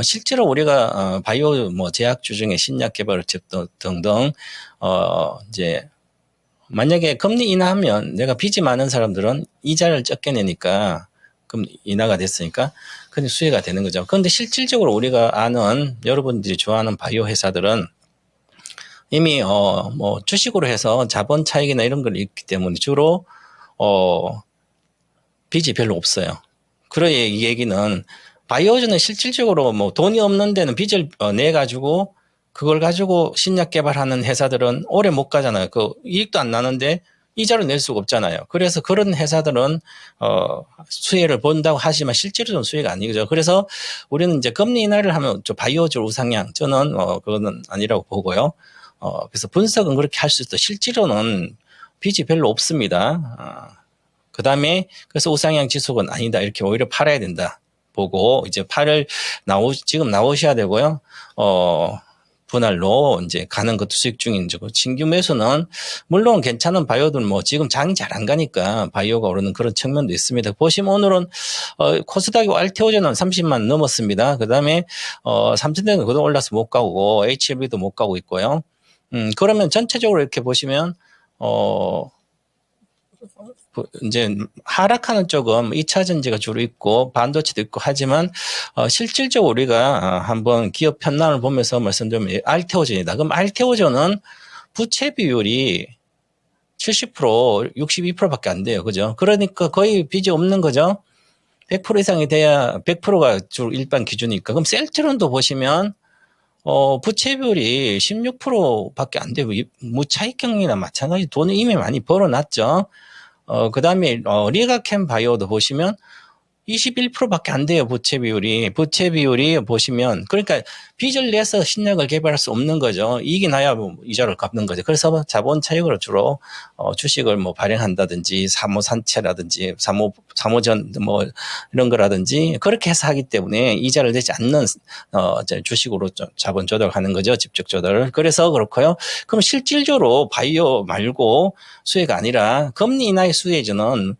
실제로 우리가 바이오 제약주 중에 신약 개발책 등등 이제 만약에 금리 인하하면 내가 빚이 많은 사람들은 이자를 적게 내니까 금리 인하가 됐으니까 그냥 수혜가 되는 거죠. 그런데 실질적으로 우리가 아는 여러분들이 좋아하는 바이오 회사들은 이미 뭐 주식으로 해서 자본 차익이나 이런 걸 있기 때문에 주로 빚이 별로 없어요. 그래 이 얘기는 바이오주는 실질적으로 뭐 돈이 없는 데는 빚을 내 가지고 그걸 가지고 신약 개발하는 회사들은 오래 못 가잖아요. 그 이익도 안 나는데 이자를 낼 수가 없잖아요. 그래서 그런 회사들은 수혜를 본다고 하지만 실제로는 수혜가 아니죠. 그래서 우리는 이제 금리 인하를 하면 저 바이오주 우상향 저는 그거는 아니라고 보고요. 그래서 분석은 그렇게 할 수 있어도 실제로는 빚이 별로 없습니다. 그다음에 그래서 우상향 지속은 아니다. 이렇게 오히려 팔아야 된다. 보고 이제 지금 나오셔야 되고요. 분할로 이제 가는 것도 수익 중인지 신규 매수는 물론 괜찮은 바이오들 뭐 지금 장이 잘 안 가니까 바이오가 오르는 그런 측면도 있습니다. 보시면 오늘은 코스닥이 알테오제는 30만 넘었습니다. 그다음에 삼천대는 그동안 올라서 못 가고 HLB도 못 가고 있고요. 그러면 전체적으로 이렇게 보시면 이제 하락하는 쪽은 2차 전지가 주로 있고 반도체도 있고 하지만 실질적으로 우리가 한번 기업 편남을 보면서 말씀드리면 알테오전이다. 그럼 알테오전은 부채 비율이 70%, 62%밖에 안 돼요. 그죠? 그러니까 거의 빚이 없는 거죠. 100% 이상이 돼야 100%가 주로 일반 기준이니까. 그럼 셀트론도 보시면 부채 비율이 16%밖에 안 되고 무차익 경영이나 마찬가지 돈을 이미 많이 벌어놨죠. 그 다음에, 리가캠 바이오도 보시면 21%밖에 안 돼요, 부채 비율이. 부채 비율이 보시면, 그러니까 빚을 내서 신약을 개발할 수 없는 거죠. 이익이 나야 뭐 이자를 갚는 거죠. 그래서 자본 차익으로 주로, 주식을 뭐 발행한다든지, 사모산채라든지, 사모전 뭐 이런 거라든지, 그렇게 해서 하기 때문에 이자를 내지 않는, 주식으로 자본 조달하는 거죠. 집적 조달을. 그래서 그렇고요. 그럼 실질적으로 바이오 말고 수혜가 아니라 금리 인하의 수혜주는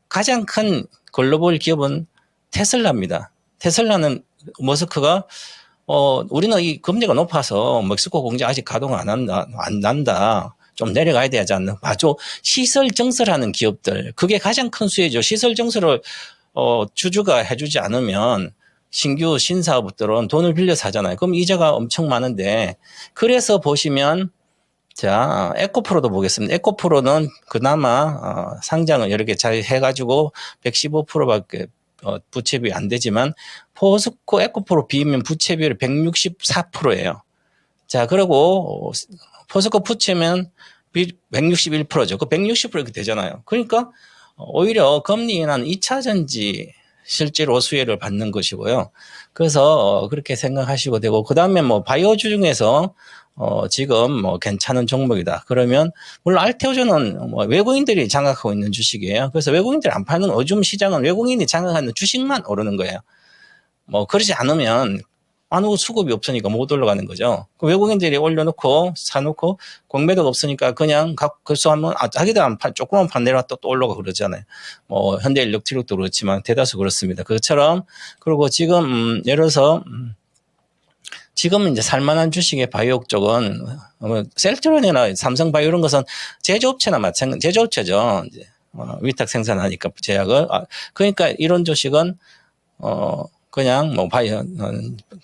가장 큰 글로벌 기업은 테슬라입니다. 테슬라는 머스크가 우리는 이 금리가 높아서 멕시코 공장 아직 가동 안 난다. 좀 내려가야 되지 않나. 아주 시설 증설하는 기업들. 그게 가장 큰 수혜죠. 시설 증설을 주주가 해주지 않으면 신규 신사업들은 돈을 빌려서 하잖아요. 그럼 이자가 엄청 많은데 그래서 보시면 자, 에코프로도 보겠습니다. 에코프로는 그나마 상장을 여러 개 잘 해가지고 115%밖에 부채비 안 되지만 포스코 에코프로 비면 부채비율이 164%예요. 자, 그리고 포스코 부채면 161%죠. 그 160% 이렇게 되잖아요. 그러니까 오히려 금리 인하는 2차 전지 실제로 수혜를 받는 것이고요. 그래서 그렇게 생각하시고 되고 그다음에 뭐 바이오주 중에서 지금 뭐 괜찮은 종목이다. 그러면 물론 알테오전은 뭐 외국인들이 장악하고 있는 주식이에요. 그래서 외국인들이 안 파는 요즘 시장은 외국인이 장악하는 주식만 오르는 거예요. 뭐 그러지 않으면 아무 수급이 없으니까 못 올라가는 거죠. 외국인들이 올려놓고 사놓고 공매도가 없으니까 그냥 급소하면 자기들 안 파, 조금만 판 내려왔다 또 올라가고 그러잖아요. 뭐 현대일렉트릭도 그렇지만 대다수 그렇습니다. 그것처럼 그리고 지금 예를 들어서 지금 이제 살만한 주식의 바이오 쪽은 셀트론이나 삼성바이오 이런 것은 제조업체나 마찬가지 제조업체죠. 이제 위탁 생산하니까 제약을 그러니까 이런 주식은 그냥 뭐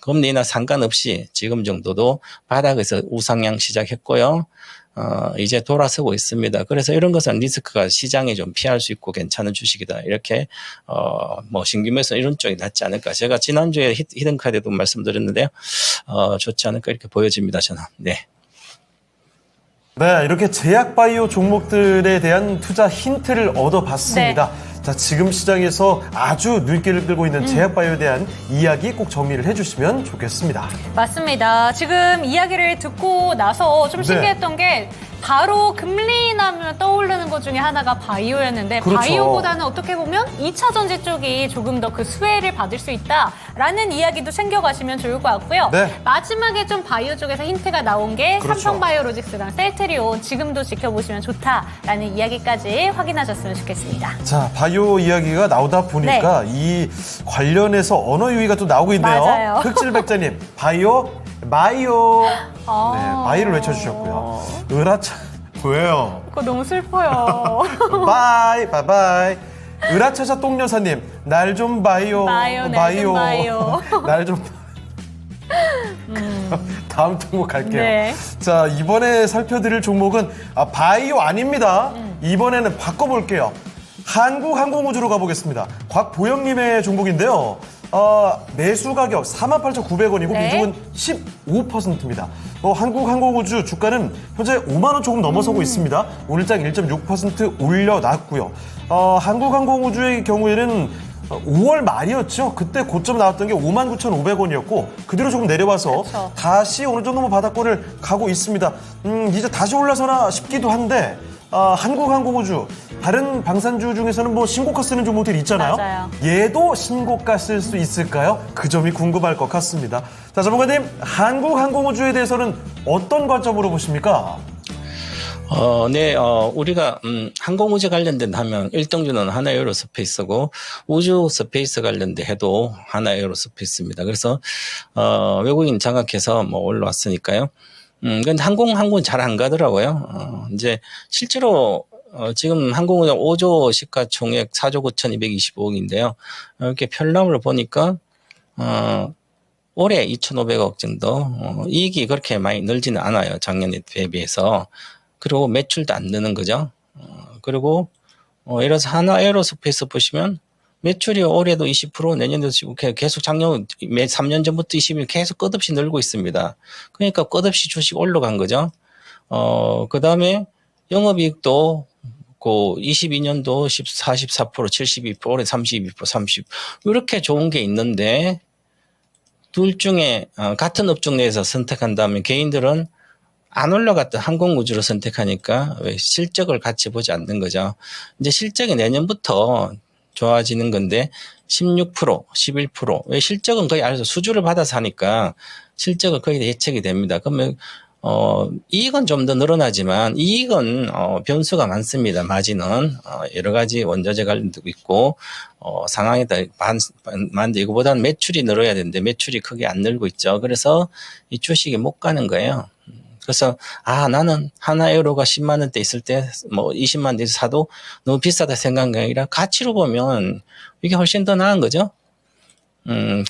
금리나 상관없이 지금 정도도 바닥에서 우상향 시작했고요. 이제 돌아서고 있습니다. 그래서 이런 것은 리스크가 시장에 좀 피할 수 있고 괜찮은 주식이다. 이렇게 뭐 신규 매수 이런 쪽이 낫지 않을까. 제가 지난주에 히든카드도 말씀드렸는데요. 좋지 않을까 이렇게 보여집니다. 저는. 네. 네, 이렇게 제약 바이오 종목들에 대한 투자 힌트를 얻어봤습니다. 네. 자, 지금 시장에서 아주 눈길을 끌고 있는 제약 바이오에 대한 이야기 꼭 정리를 해주시면 좋겠습니다. 맞습니다. 지금 이야기를 듣고 나서 좀 신기했던 게 바로 금리 인하면 떠오르는 것 중에 하나가 바이오였는데 그렇죠. 바이오보다는 어떻게 보면 2차 전지 쪽이 조금 더 그 수혜를 받을 수 있다라는 이야기도 챙겨가시면 좋을 것 같고요. 네. 마지막에 좀 바이오 쪽에서 힌트가 나온 게 그렇죠. 삼성바이오로직스랑 셀트리온 지금도 지켜보시면 좋다라는 이야기까지 확인하셨으면 좋겠습니다. 자, 바이오 이야기가 나오다 보니까 이 관련해서 언어 유희가 또 나오고 있네요. 맞아요. 흑질백자님, 바이오, 마이오. 네, 마이를 외쳐주셨고요. 왜요? 그거 너무 슬퍼요. 바이 바이바이. 으라차차 똥여사님 날 좀 봐요. 봐요, 날좀 봐요. 날 좀. 다음 종목 갈게요. 네. 자, 이번에 살펴드릴 종목은 바이오 아닙니다. 이번에는 바꿔볼게요. 한국항공우주로 가보겠습니다. 곽보영님의 종목인데요. 매수 가격 48,900원이고 네. 비중은 15%입니다. 한국항공우주 주가는 현재 5만 원 조금 넘어서고 있습니다. 오늘장 1.6% 올려놨고요. 한국항공우주의 경우에는 5월 말이었죠. 그때 고점 나왔던 게 59,500원이었고 그대로 조금 내려와서 그쵸. 다시 어느 정도 바닥권을 가고 있습니다. 이제 다시 올라서나 싶기도 한데 한국항공우주 다른 방산주 중에서는 신고가 쓰는 종목들이 있잖아요. 맞아요. 얘도 신고가 쓸 수 있을까요? 그 점이 궁금할 것 같습니다. 자, 전문가님, 한국항공우주에 대해서는 어떤 관점으로 보십니까? 네, 우리가, 항공우주 관련된 하면 1등주는 하나에어로스페이스고, 우주 스페이스 관련된 해도 하나에어로스페이스입니다. 그래서, 외국인 장악해서 올라왔으니까요. 근데 항공은 잘 안 가더라고요. 이제, 실제로, 지금 항공우주 5조 시가총액 4조 9,225억인데요. 이렇게 편람을 보니까, 올해 2,500억 정도, 이익이 그렇게 많이 늘지는 않아요. 작년에 대비해서. 그리고 매출도 안 느는 거죠. 그리고 예를 들어서 하나에어로스페이스 보시면 매출이 올해도 20% 내년에도 계속 작년 매 3년 전부터 20일 계속 끝없이 늘고 있습니다. 그러니까 끝없이 주식 올라간 거죠. 그다음에 영업이익도 그 22년도 44%, 72%, 올해 32%, 30% 이렇게 좋은 게 있는데 둘 중에 같은 업종 내에서 선택한다면 개인들은 안 올라갔던 항공우주를 선택하니까 왜 실적을 같이 보지 않는 거죠. 이제 실적이 내년부터 좋아지는 건데 16%, 11%. 왜 실적은 거의 알아서 수주를 받아서 하니까 실적은 거의 예측이 됩니다. 그러면 이익은 좀 더 늘어나지만 이익은 변수가 많습니다. 마진은 여러 가지 원자재 관련도 있고 상황에 따라 많은데 이거보다는 매출이 늘어야 되는데 매출이 크게 안 늘고 있죠. 그래서 이 주식이 못 가는 거예요. 그래서 나는 하나에어로가 10만 원대 있을 때 20만 원대에서 사도 너무 비싸다 생각한 게 아니라 가치로 보면 이게 훨씬 더 나은 거죠.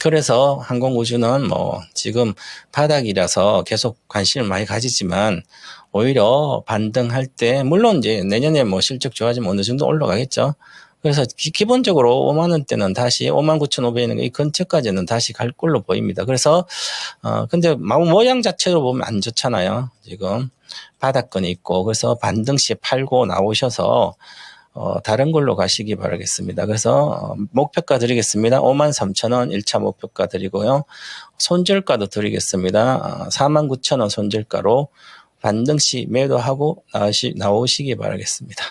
그래서 항공우주는 지금 바닥이라서 계속 관심을 많이 가지지만 오히려 반등할 때 물론 이제 내년에 실적 좋아지면 어느 정도 올라가겠죠. 그래서 기본적으로 5만 원대는 다시 59,500원 이 근처까지는 다시 갈 걸로 보입니다. 그래서 근데 모양 자체로 보면 안 좋잖아요. 지금 바닥권이 있고 그래서 반등 시에 팔고 나오셔서 다른 걸로 가시기 바라겠습니다. 그래서 목표가 드리겠습니다. 53,000원 1차 목표가 드리고요. 손절가도 드리겠습니다. 49,000원 손절가로 반등 시 매도하고 나오시기 바라겠습니다.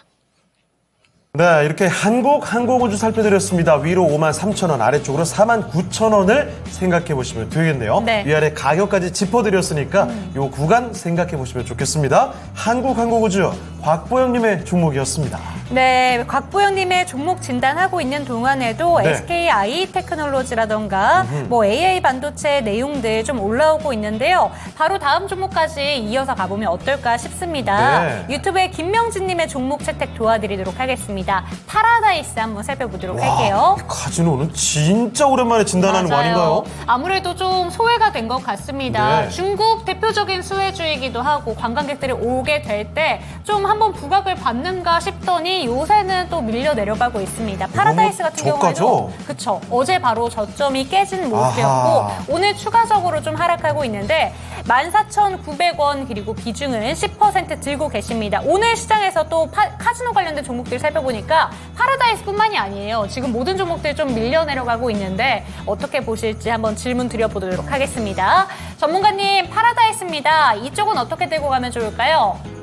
네, 이렇게 항공우주 살펴드렸습니다. 위로 53,000원, 아래쪽으로 49,000원을 생각해 보시면 되겠네요. 네. 위아래 가격까지 짚어드렸으니까 이 구간 생각해 보시면 좋겠습니다. 한국항공우주 곽보영님의 종목이었습니다. 네, 곽보영님의 종목 진단하고 있는 동안에도 네. SKI 테크놀로지라던가 AA 반도체 내용들 좀 올라오고 있는데요. 바로 다음 종목까지 이어서 가보면 어떨까 싶습니다. 네. 유튜브에 김명진님의 종목 채택 도와드리도록 하겠습니다. 파라다이스 한번 살펴보도록 할게요. 이 카지노는 진짜 오랜만에 진단하는 거 맞아요. 아닌가요? 아무래도 좀 소외가 된 것 같습니다. 네. 중국 대표적인 수혜주이기도 하고 관광객들이 오게 될 때 좀 한번 부각을 받는가 싶더니 요새는 또 밀려 내려가고 있습니다. 파라다이스 같은 저가죠? 경우에도 그쵸. 어제 바로 저점이 깨진 모습이었고 아하. 오늘 추가적으로 좀 하락하고 있는데 14,900원 그리고 비중은 10% 들고 계십니다. 오늘 시장에서 또 카지노 관련된 종목들 살펴보니까 파라다이스뿐만이 아니에요. 지금 모든 종목들 좀 밀려 내려가고 있는데 어떻게 보실지 한번 질문 드려보도록 하겠습니다. 전문가님 파라다이스입니다. 이쪽은 어떻게 들고 가면 좋을까요?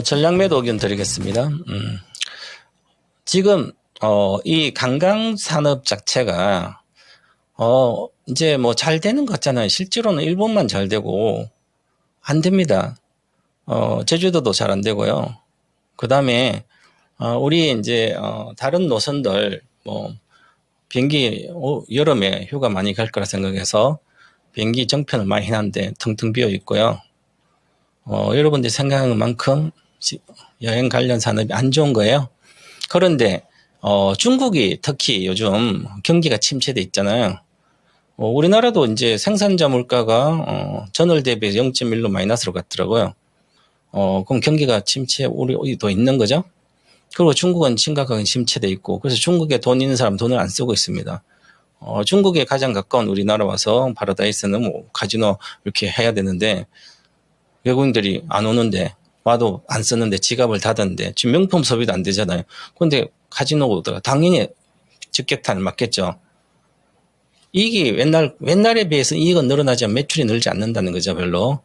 전략 매도 의견 드리겠습니다. 지금 이 관광 산업 자체가 이제 잘 되는 것 같잖아요. 실제로는 일본만 잘 되고 안 됩니다. 제주도도 잘 안 되고요. 그다음에 우리 이제 다른 노선들 비행기 여름에 휴가 많이 갈 거라 생각해서 비행기 정편을 많이 해놨는데 텅텅 비어 있고요. 여러분들이 생각하는 만큼 여행 관련 산업이 안 좋은 거예요. 그런데 중국이 특히 요즘 경기가 침체돼 있잖아요. 우리나라도 이제 생산자 물가가 전월 대비 0.1로 마이너스로 갔더라고요. 그럼 경기가 침체 우리도 있는 거죠. 그리고 중국은 심각하게 침체돼 있고, 그래서 중국에 돈 있는 사람 돈을 안 쓰고 있습니다. 중국에 가장 가까운 우리나라 와서 파라다이스는 뭐 카지노 이렇게 해야 되는데 외국인들이 안 오는데, 와도 안 쓰는데 지갑을 닫았는데 지금 명품 소비도 안 되잖아요. 그런데 카지노가 당연히 직격탄을 맞겠죠. 이익이 옛날에 비해서 이익은 늘어나지만 매출이 늘지 않는다는 거죠, 별로.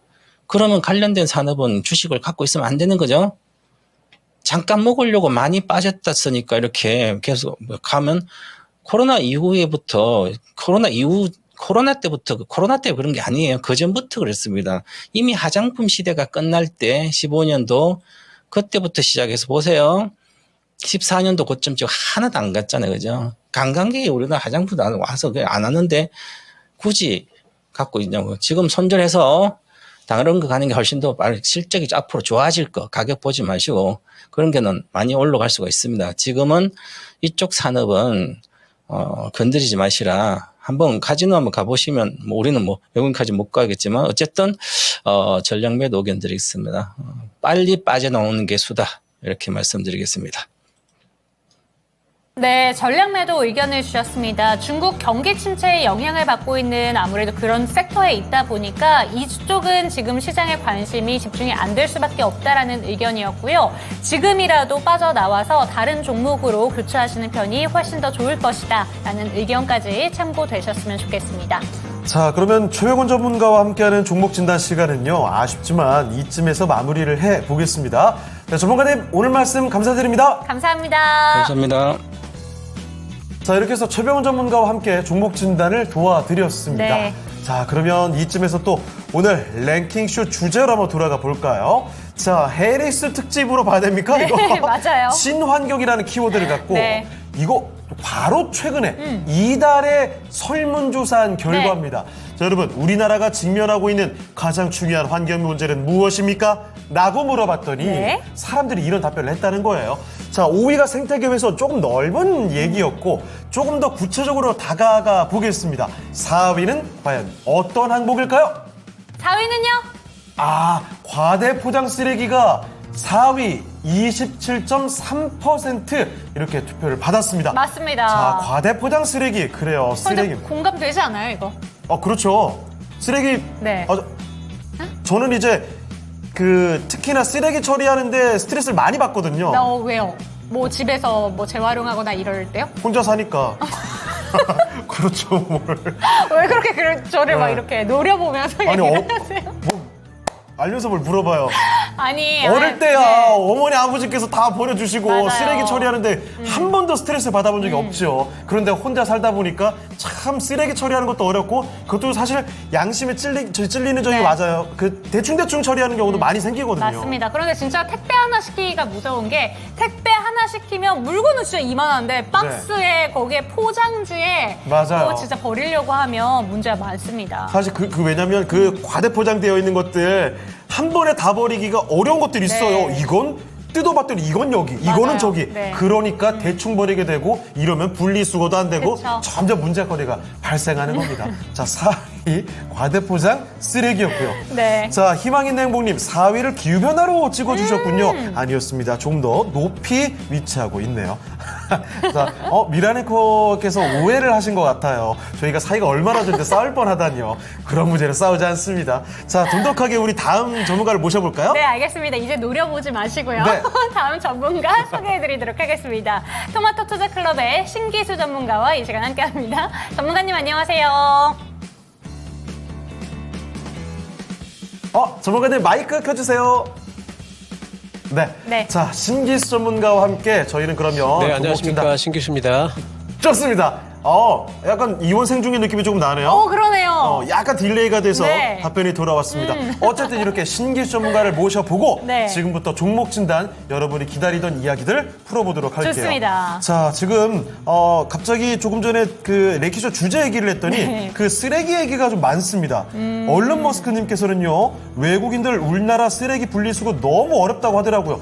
그러면 관련된 산업은 주식을 갖고 있으면 안 되는 거죠. 잠깐 먹으려고 많이 빠졌다 쓰니까 이렇게 계속 가면 코로나 때부터 코로나 때 그런 게 아니에요. 그 전부터 그랬습니다. 이미 화장품 시대가 끝날 때 15년도 그때부터 시작해서 보세요. 14년도 고점 찍고 하나도 안 갔잖아요. 그죠? 관광객이 우리나라 화장품 와서 안 하는데 굳이 갖고 있냐고. 지금 손절해서 다른 거 가는 게 훨씬 더 실적이 앞으로 좋아질 거. 가격 보지 마시고 그런 게는 많이 올라갈 수가 있습니다. 지금은 이쪽 산업은 건드리지 마시라. 한번 카지노 한번 가보시면 뭐 우리는 뭐 외국인까지 못 가겠지만 어쨌든 전략 매도 의견 드리겠습니다. 빨리 빠져나오는 게 수다. 이렇게 말씀드리겠습니다. 네, 전략 매도 의견을 주셨습니다. 중국 경기 침체에 영향을 받고 있는 아무래도 그런 섹터에 있다 보니까 이쪽은 지금 시장의 관심이 집중이 안 될 수밖에 없다라는 의견이었고요. 지금이라도 빠져나와서 다른 종목으로 교체하시는 편이 훨씬 더 좋을 것이다 라는 의견까지 참고되셨으면 좋겠습니다. 자, 그러면 최백원 전문가와 함께하는 종목 진단 시간은요, 아쉽지만 이쯤에서 마무리를 해보겠습니다. 네, 전문가님 오늘 말씀 감사드립니다. 감사합니다. 감사합니다. 자, 이렇게 해서 최백원 전문가와 함께 종목 진단을 도와드렸습니다. 네. 자, 그러면 이쯤에서 또 오늘 랭킹쇼 주제로 한번 돌아가 볼까요? 자, 해리스 특집으로 봐야 됩니까? 네, 이거? 맞아요. 신환경이라는 키워드를 갖고 네. 이거 바로 최근에 이달에 설문조사한 결과입니다. 자, 여러분, 우리나라가 직면하고 있는 가장 중요한 환경 문제는 무엇입니까? 라고 물어봤더니 네. 사람들이 이런 답변을 했다는 거예요. 자, 5위가 생태계에서 조금 넓은 얘기였고 조금 더 구체적으로 다가가 보겠습니다. 4위는 과연 어떤 항목일까요? 4위는요? 과대 포장 쓰레기가 4위 27.3% 이렇게 투표를 받았습니다. 맞습니다. 자, 과대 포장 쓰레기. 그래요. 쓰레기. 근데 공감되지 않아요, 이거? 그렇죠. 쓰레기. 네. 저는 이제 특히나 쓰레기 처리하는데 스트레스를 많이 받거든요. 왜요? 뭐 집에서 뭐 재활용하거나 이럴 때요? 혼자 사니까. 그렇죠, 뭘. 왜 그렇게 저를 막 네. 이렇게 노려보면서 얘기를 하세요? 알면서 뭘 물어봐요. 아니, 어릴 때야 네. 어머니 아버지께서 다 버려주시고 맞아요. 쓰레기 처리하는데 한 번도 스트레스 받아본 적이 없죠. 그런데 혼자 살다 보니까 참 쓰레기 처리하는 것도 어렵고 그것도 사실 양심에 찔리는 적이 네. 맞아요. 대충 처리하는 경우도 많이 생기거든요. 맞습니다. 그런데 진짜 택배 하나 시키기가 무서운 게 택배 하나 시키면 물건은 진짜 이만한데 박스에 거기에 포장지에 맞아요. 그거 진짜 버리려고 하면 문제가 많습니다. 사실 왜냐면 과대 포장되어 있는 것들 한 번에 다 버리기가 어려운 것들이 있어요. 네. 이건 뜯어봤더니 이건 여기, 맞아요. 이거는 저기. 네. 그러니까 대충 버리게 되고 이러면 분리수거도 안 되고 그쵸. 점점 문제거리가 발생하는 겁니다. 자, 4위 과대포장 쓰레기였고요. 네. 자, 희망있는 행복님 4위를 기후변화로 찍어주셨군요. 아니었습니다. 좀 더 높이 위치하고 있네요. 자, 미라네코께서 오해를 하신 것 같아요. 저희가 사이가 얼마나 좋은데 싸울 뻔하다니요. 그런 문제로 싸우지 않습니다. 자, 돈독하게 우리 다음 전문가를 모셔볼까요? 네, 알겠습니다. 이제 노려보지 마시고요. 네. 다음 전문가 소개해드리도록 하겠습니다. 토마토 투자 클럽의 신기수 전문가와 이 시간 함께합니다. 전문가님 안녕하세요. 전문가님 마이크 켜주세요. 네. 네. 자, 신기수 전문가와 함께 저희는 그러면 네, 안녕하십니까. 신기수입니다. 좋습니다. 약간 이원생 중의 느낌이 조금 나네요. 그러네요. 약간 딜레이가 돼서 네. 답변이 돌아왔습니다. 어쨌든 이렇게 신기술 전문가를 모셔보고 네. 지금부터 종목 진단 여러분이 기다리던 이야기들 풀어보도록 할게요. 좋습니다. 자, 지금 갑자기 조금 전에 그 레이키쇼 주제 얘기를 했더니 네. 그 쓰레기 얘기가 좀 많습니다. 얼른 머스크님께서는요, 외국인들 우리나라 쓰레기 분리수거 너무 어렵다고 하더라고요.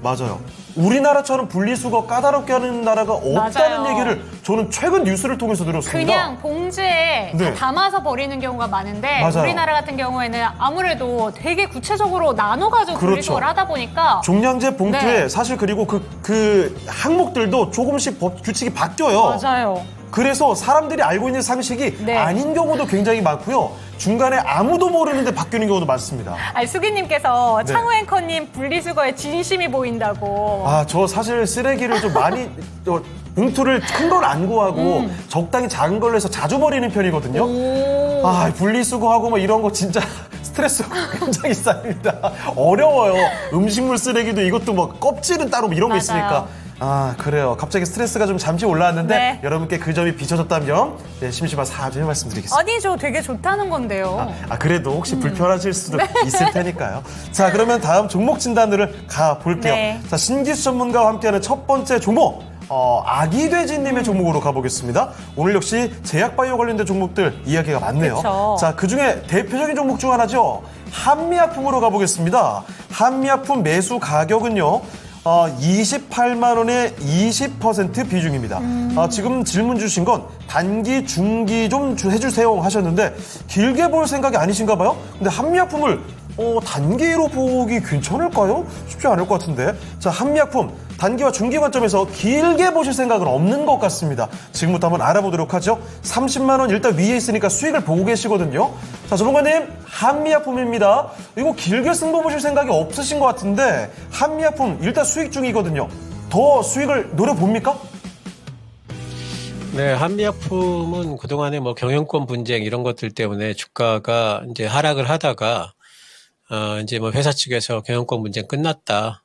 맞아요. 우리나라처럼 분리수거 까다롭게 하는 나라가 없다는 맞아요. 얘기를 저는 최근 뉴스를 통해서 들었습니다. 그냥 봉지에 네. 담아서 버리는 경우가 많은데 맞아요. 우리나라 같은 경우에는 아무래도 되게 구체적으로 나눠가지고 그렇죠. 분리수거를 하다 보니까 종량제 봉투에 네. 사실 그리고 그 항목들도 조금씩 규칙이 바뀌어요. 맞아요. 그래서 사람들이 알고 있는 상식이 네. 아닌 경우도 굉장히 많고요. 중간에 아무도 모르는데 바뀌는 경우도 많습니다. 수기님께서 네. 창우 앵커님 분리수거에 진심이 보인다고. 저 사실 쓰레기를 좀 많이 봉투를 큰 걸 안 구하고 적당히 작은 걸로 해서 자주 버리는 편이거든요. 분리수거하고 뭐 이런 거 진짜 스트레스가 굉장히 쌓입니다. 어려워요. 음식물 쓰레기도 이것도 뭐 껍질은 따로 뭐 이런 게 맞아요. 있으니까. 그래요. 갑자기 스트레스가 좀 잠시 올라왔는데 네. 여러분께 그 점이 비춰졌다면 심심한 사죄의 말씀드리겠습니다. 아니죠. 되게 좋다는 건데요. 그래도 혹시 불편하실 수도 있을 테니까요. 자, 그러면 다음 종목 진단들을 가볼게요. 네. 자, 신기수 전문가와 함께하는 첫 번째 종목. 아기돼지님의 종목으로 가보겠습니다. 오늘 역시 제약바이오 관련된 종목들 이야기가 많네요. 그쵸. 자, 그중에 대표적인 종목 중 하나죠. 한미약품으로 가보겠습니다. 한미약품 매수 가격은요. 28만 원의 20% 비중입니다. 지금 질문 주신 건 단기, 중기 좀 해주세요 하셨는데 길게 볼 생각이 아니신가 봐요? 근데 한미약품을 단기로 보기 괜찮을까요? 쉽지 않을 것 같은데. 자, 한미약품 단기와 중기 관점에서 길게 보실 생각은 없는 것 같습니다. 지금부터 한번 알아보도록 하죠. 30만 원 일단 위에 있으니까 수익을 보고 계시거든요. 자, 전문가님, 한미약품입니다. 이거 길게 승부 보실 생각이 없으신 것 같은데 한미약품 일단 수익 중이거든요. 더 수익을 노려봅니까? 네, 한미약품은 그동안에 뭐 경영권 분쟁 이런 것들 때문에 주가가 이제 하락을 하다가 이제 뭐 회사 측에서 경영권 분쟁 끝났다.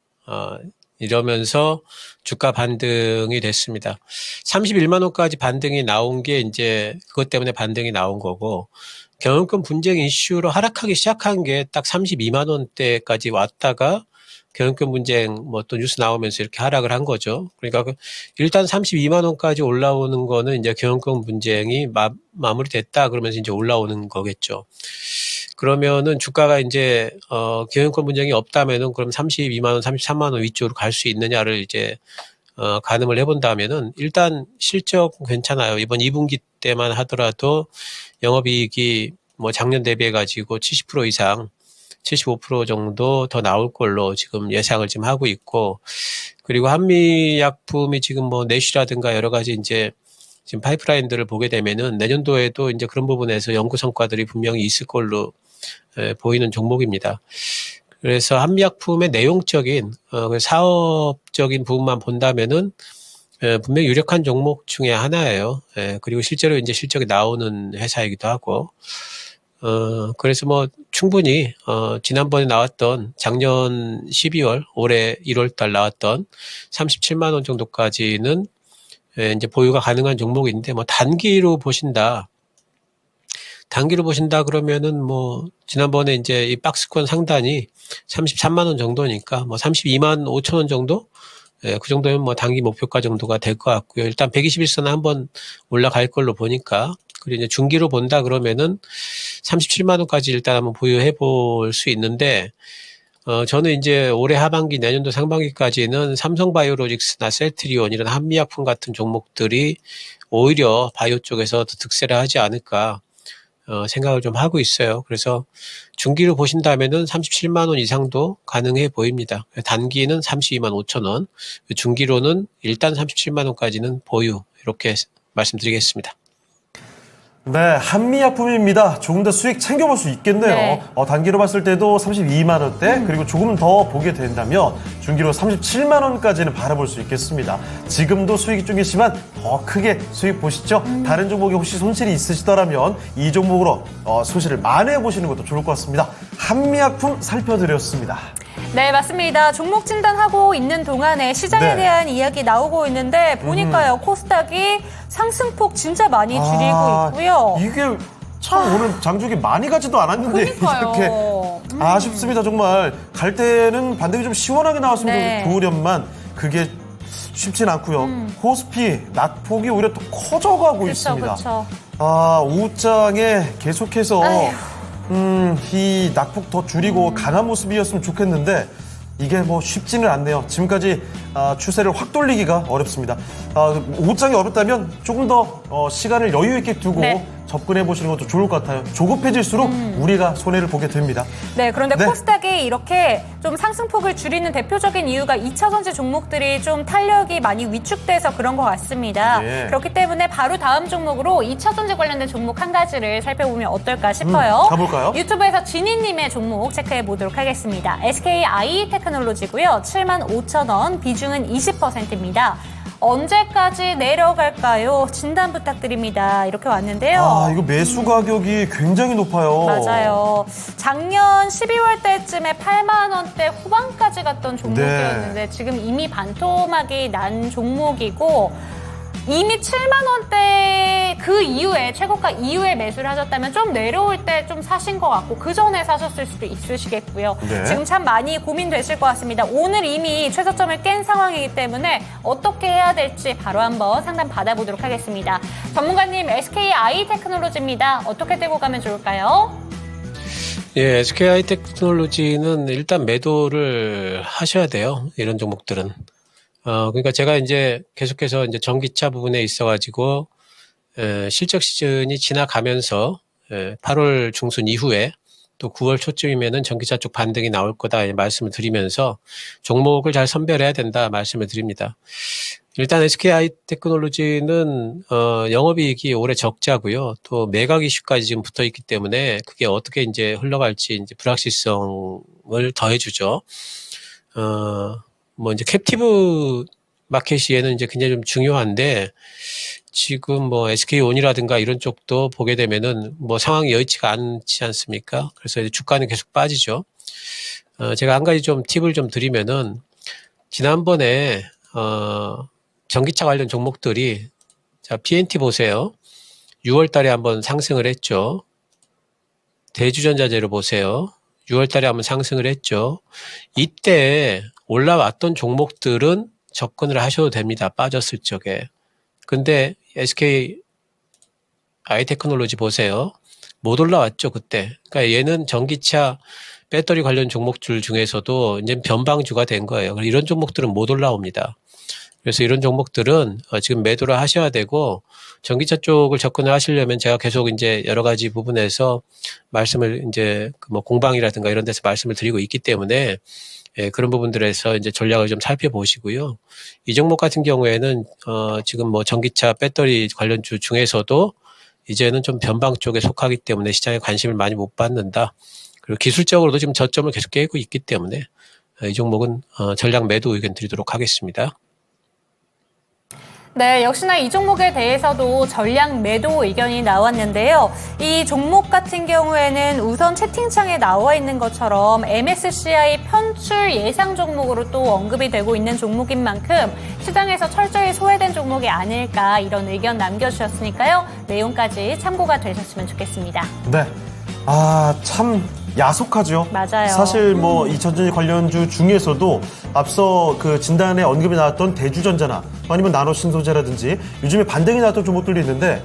이러면서 주가 반등이 됐습니다. 31만 원까지 반등이 나온 게 이제 그것 때문에 반등이 나온 거고, 경영권 분쟁 이슈로 하락하기 시작한 게 딱 32만 원대까지 왔다가 경영권 분쟁 뭐 또 뉴스 나오면서 이렇게 하락을 한 거죠. 그러니까 일단 32만 원까지 올라오는 거는 이제 경영권 분쟁이 마무리됐다 그러면서 이제 올라오는 거겠죠. 그러면은 주가가 이제 경영권 분쟁이 없다면은 그럼 32만 원, 33만 원 위쪽으로 갈 수 있느냐를 이제 가늠을 해본다면은 일단 실적 괜찮아요. 이번 2분기 때만 하더라도 영업이익이 뭐 작년 대비해 가지고 70% 이상 75% 정도 더 나올 걸로 지금 예상을 지금 하고 있고, 그리고 한미약품이 지금 뭐 내쉬라든가 여러 가지 이제 지금 파이프라인들을 보게 되면은 내년도에도 이제 그런 부분에서 연구 성과들이 분명히 있을 걸로 보이는 종목입니다. 그래서 한미약품의 내용적인 사업적인 부분만 본다면은 분명히 유력한 종목 중에 하나예요. 그리고 실제로 이제 실적이 나오는 회사이기도 하고, 그래서 뭐 충분히 지난번에 나왔던 작년 12월, 올해 1월 달 나왔던 37만 원 정도까지는 이제 보유가 가능한 종목인데, 뭐 단기로 보신다 그러면은 뭐 지난번에 이제 이 박스권 상단이 33만 원 정도니까 뭐 32만 5천 원 정도? 그 정도면 뭐 단기 목표가 정도가 될 것 같고요. 일단 121선은 한번 올라갈 걸로 보니까, 그리고 이제 중기로 본다 그러면은 37만 원까지 일단 한번 보유해 볼 수 있는데, 저는 이제 올해 하반기 내년도 상반기까지는 삼성바이오로직스나 셀트리온 이런 한미약품 같은 종목들이 오히려 바이오 쪽에서 더 득세를 하지 않을까 생각을 좀 하고 있어요. 그래서 중기로 보신다면은 37만 원 이상도 가능해 보입니다. 단기는 32만 5천 원, 중기로는 일단 37만 원까지는 보유, 이렇게 말씀드리겠습니다. 네, 한미약품입니다. 조금 더 수익 챙겨볼 수 있겠네요. 네. 단기로 봤을 때도 32만 원대, 그리고 조금 더 보게 된다면 중기로 37만 원까지는 바라볼 수 있겠습니다. 지금도 수익 중이지만 더 크게 수익 보시죠. 다른 종목에 혹시 손실이 있으시더라면 이 종목으로 손실을 만회해 보시는 것도 좋을 것 같습니다. 한미약품 살펴드렸습니다. 네, 맞습니다. 종목 진단하고 있는 동안에 시장에 네. 대한 이야기 나오고 있는데 보니까요. 코스닥이 상승폭 진짜 많이 줄이고 있고요. 이게 참 오늘 장중에 많이 가지도 않았는데 그러니까요. 이렇게 아쉽습니다. 정말 갈 때는 반등이 좀 시원하게 나왔으면 네. 좋으련만 그게 쉽진 않고요. 코스피 낙폭이 오히려 또 커져가고 그쵸, 있습니다. 그쵸. 오후장에 계속해서 이 낙폭 더 줄이고 강한 모습이었으면 좋겠는데 이게 뭐 쉽지는 않네요. 지금까지 추세를 확 돌리기가 어렵습니다. 오후장이 어렵다면 조금 더 시간을 여유 있게 두고 네. 접근해 보시는 것도 좋을 것 같아요. 조급해질수록 우리가 손해를 보게 됩니다. 네, 그런데 네. 코스닥이 이렇게 좀 상승폭을 줄이는 대표적인 이유가 2차전지 종목들이 좀 탄력이 많이 위축돼서 그런 것 같습니다. 네. 그렇기 때문에 바로 다음 종목으로 2차전지 관련된 종목 한 가지를 살펴보면 어떨까 싶어요. 가볼까요? 유튜브에서 진희님의 종목 체크해 보도록 하겠습니다. SKI 테크놀로지고요. 75,000원, 비중은 20%입니다. 언제까지 내려갈까요? 진단 부탁드립니다. 이렇게 왔는데요. 이거 매수 가격이 굉장히 높아요. 맞아요. 작년 12월 때쯤에 8만 원대 후반까지 갔던 종목이었는데 지금 이미 반토막이 난 종목이고 이미 7만 원대 그 이후에 최고가 이후에 매수를 하셨다면 좀 내려올 때 좀 사신 것 같고 그 전에 사셨을 수도 있으시겠고요. 네. 지금 참 많이 고민되실 것 같습니다. 오늘 이미 최저점을 깬 상황이기 때문에 어떻게 해야 될지 바로 한번 상담 받아보도록 하겠습니다. 전문가님, SKI 테크놀로지입니다. 어떻게 들고 가면 좋을까요? 예, SKI 테크놀로지는 일단 매도를 하셔야 돼요. 이런 종목들은. 그러니까 제가 이제 계속해서 이제 전기차 부분에 있어가지고, 실적 시즌이 지나가면서, 8월 중순 이후에 또 9월 초쯤이면은 전기차 쪽 반등이 나올 거다 말씀을 드리면서 종목을 잘 선별해야 된다 말씀을 드립니다. 일단 SKI 테크놀로지는, 영업이익이 올해 적자고요. 또 매각 이슈까지 지금 붙어 있기 때문에 그게 어떻게 이제 흘러갈지 이제 불확실성을 더해주죠. 뭐 이제 캡티브 마켓시에는 이제 굉장히 좀 중요한데 지금 뭐 SK온이라든가 이런 쪽도 보게 되면은 뭐 상황이 여의치가 않지 않습니까? 그래서 이제 주가는 계속 빠지죠. 제가 한 가지 좀 팁을 좀 드리면은 지난번에 전기차 관련 종목들이 자 PNT 보세요. 6월 달에 한번 상승을 했죠. 대주전자재를 보세요. 6월 달에 한번 상승을 했죠. 이때 올라왔던 종목들은 접근을 하셔도 됩니다. 빠졌을 적에. 근데 SK 아이테크놀로지 보세요. 못 올라왔죠, 그때. 그러니까 얘는 전기차 배터리 관련 종목들 중에서도 이제 변방주가 된 거예요. 이런 종목들은 못 올라옵니다. 그래서 이런 종목들은 지금 매도를 하셔야 되고 전기차 쪽을 접근을 하시려면 제가 계속 이제 여러 가지 부분에서 말씀을 이제 뭐 공방이라든가 이런 데서 말씀을 드리고 있기 때문에 그런 부분들에서 이제 전략을 좀 살펴보시고요. 이 종목 같은 경우에는 지금 뭐 전기차 배터리 관련주 중에서도 이제는 좀 변방 쪽에 속하기 때문에 시장에 관심을 많이 못 받는다. 그리고 기술적으로도 지금 저점을 계속 깨고 있기 때문에 이 종목은 전략 매도 의견 드리도록 하겠습니다. 네, 역시나 이 종목에 대해서도 전략 매도 의견이 나왔는데요. 이 종목 같은 경우에는 우선 채팅창에 나와 있는 것처럼 MSCI 편출 예상 종목으로 또 언급이 되고 있는 종목인 만큼 시장에서 철저히 소외된 종목이 아닐까 이런 의견 남겨주셨으니까요. 내용까지 참고가 되셨으면 좋겠습니다. 네. 참 야속하죠. 맞아요. 사실 뭐 2차전지 관련주 중에서도 앞서 그 진단에 언급이 나왔던 대주전자나 아니면 나노신소재라든지 요즘에 반등이 나왔던 종목들도 있는데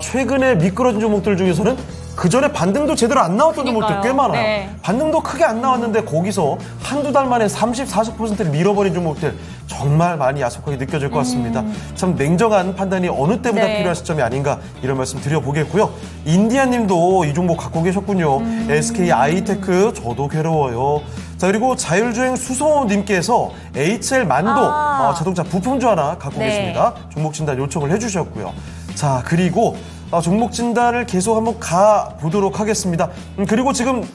최근에 미끄러진 종목들 중에서는 그 전에 반등도 제대로 안 나왔던 그러니까요. 종목들 꽤 많아요. 네. 반등도 크게 안 나왔는데 거기서 한두 달 만에 30, 40%를 밀어버린 종목들 정말 많이 야속하게 느껴질 것 같습니다. 참 냉정한 판단이 어느 때보다 네. 필요한 시점이 아닌가 이런 말씀 드려보겠고요. 인디아님도 이 종목 갖고 계셨군요. SK 아이테크 저도 괴로워요. 자, 그리고 자율주행 수소님께서 HL 만도 자동차 부품주 하나 갖고 네. 계십니다. 종목 진단 요청을 해주셨고요. 자, 그리고 종목 진단을 계속 한번 가보도록 하겠습니다. 그리고 지금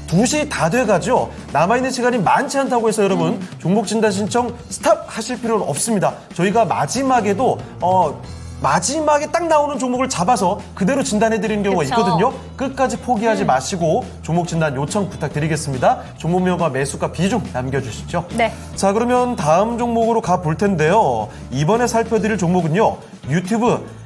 2시 다 돼가죠. 남아있는 시간이 많지 않다고 해서 여러분 종목 진단 신청 스탑 하실 필요는 없습니다. 저희가 마지막에도 마지막에 딱 나오는 종목을 잡아서 그대로 진단해드리는 경우가 그쵸. 있거든요. 끝까지 포기하지 마시고 종목 진단 요청 부탁드리겠습니다. 종목명과 매수가 비중 남겨주시죠. 네. 자, 그러면 다음 종목으로 가볼 텐데요. 이번에 살펴드릴 종목은요. 유튜브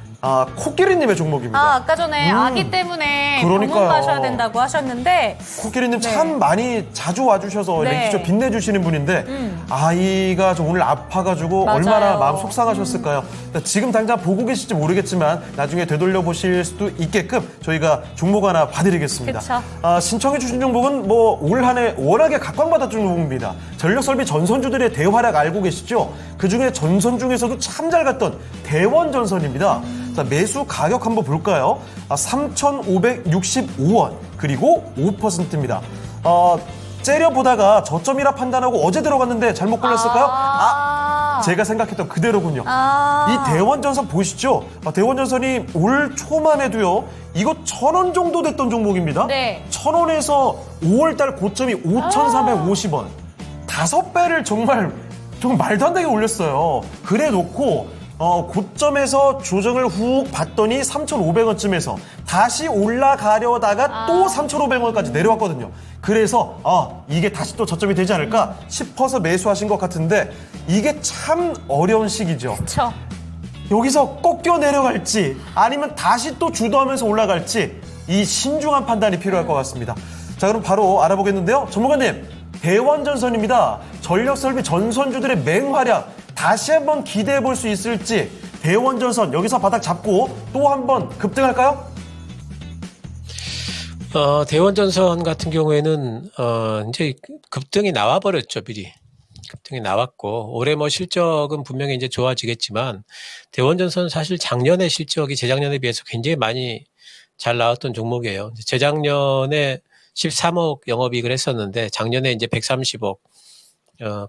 코끼리님의 종목입니다. 아까 전에 아기 때문에 그러니까요. 병원 가셔야 된다고 하셨는데 코끼리님 네. 참 많이 자주 와주셔서 네. 이렇게 직접 빛내주시는 분인데 아이가 좀 오늘 아파가지고 맞아요. 얼마나 마음 속상하셨을까요? 지금 당장 보고 계실지 모르겠지만 나중에 되돌려 보실 수도 있게끔 저희가 종목 하나 봐드리겠습니다. 그쵸. 신청해 주신 종목은 뭐 올 한 해 워낙에 각광받았던 종목입니다. 전력설비 전선주들의 대활약 알고 계시죠? 그중에 전선 중에서도 참 잘 갔던 대원전선입니다. 자, 매수 가격 한번 볼까요? 3,565원 그리고 5%입니다. 째려보다가 저점이라 판단하고 어제 들어갔는데 잘못 골랐을까요? 제가 생각했던 그대로군요. 이 대원전선 보이시죠? 대원전선이 올 초만 해도요. 이거 1,000원 정도 됐던 종목입니다. 네. 1,000원에서 5월달 고점이 5,350원. 5배를 정말 말도 안 되게 올렸어요. 그래 놓고 고점에서 조정을 훅 받더니 3,500원쯤에서 다시 올라가려다가 또 3,500원까지 내려왔거든요. 그래서 이게 다시 또 저점이 되지 않을까 싶어서 매수하신 것 같은데 이게 참 어려운 시기죠. 그렇죠. 여기서 꺾여 내려갈지 아니면 다시 또 주도하면서 올라갈지 이 신중한 판단이 필요할 것 같습니다. 자, 그럼 바로 알아보겠는데요. 전문가님, 대원전선입니다. 전력설비 전선주들의 맹활약 다시 한번 기대해 볼 수 있을지 대원전선 여기서 바닥 잡고 또 한번 급등할까요? 대원전선 같은 경우에는 이제 급등이 나와버렸죠, 미리. 급등이 나왔고 올해 뭐 실적은 분명히 이제 좋아지겠지만 대원전선 사실 작년에 실적이 재작년에 비해서 굉장히 많이 잘 나왔던 종목이에요. 재작년에 13억 영업이익을 했었는데 작년에 이제 130억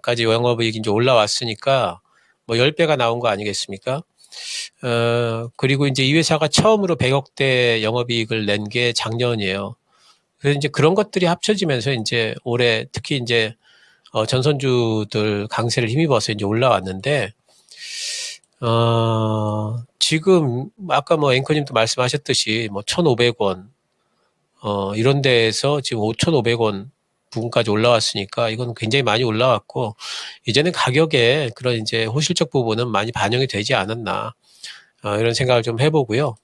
까지 영업이익이 이제 올라왔으니까 뭐 10배가 나온 거 아니겠습니까? 그리고 이제 이 회사가 처음으로 100억대 영업이익을 낸 게 작년이에요. 그래서 이제 그런 것들이 합쳐지면서 이제 올해 특히 이제 전선주들 강세를 힘입어서 이제 올라왔는데, 지금 아까 뭐 앵커님도 말씀하셨듯이 뭐 1,500원, 이런 데에서 지금 5,500원 부분까지 올라왔으니까 이건 굉장히 많이 올라왔고 이제는 가격에 그런 이제 호실적 부분은 많이 반영이 되지 않았나 이런 생각을 좀 해보고요.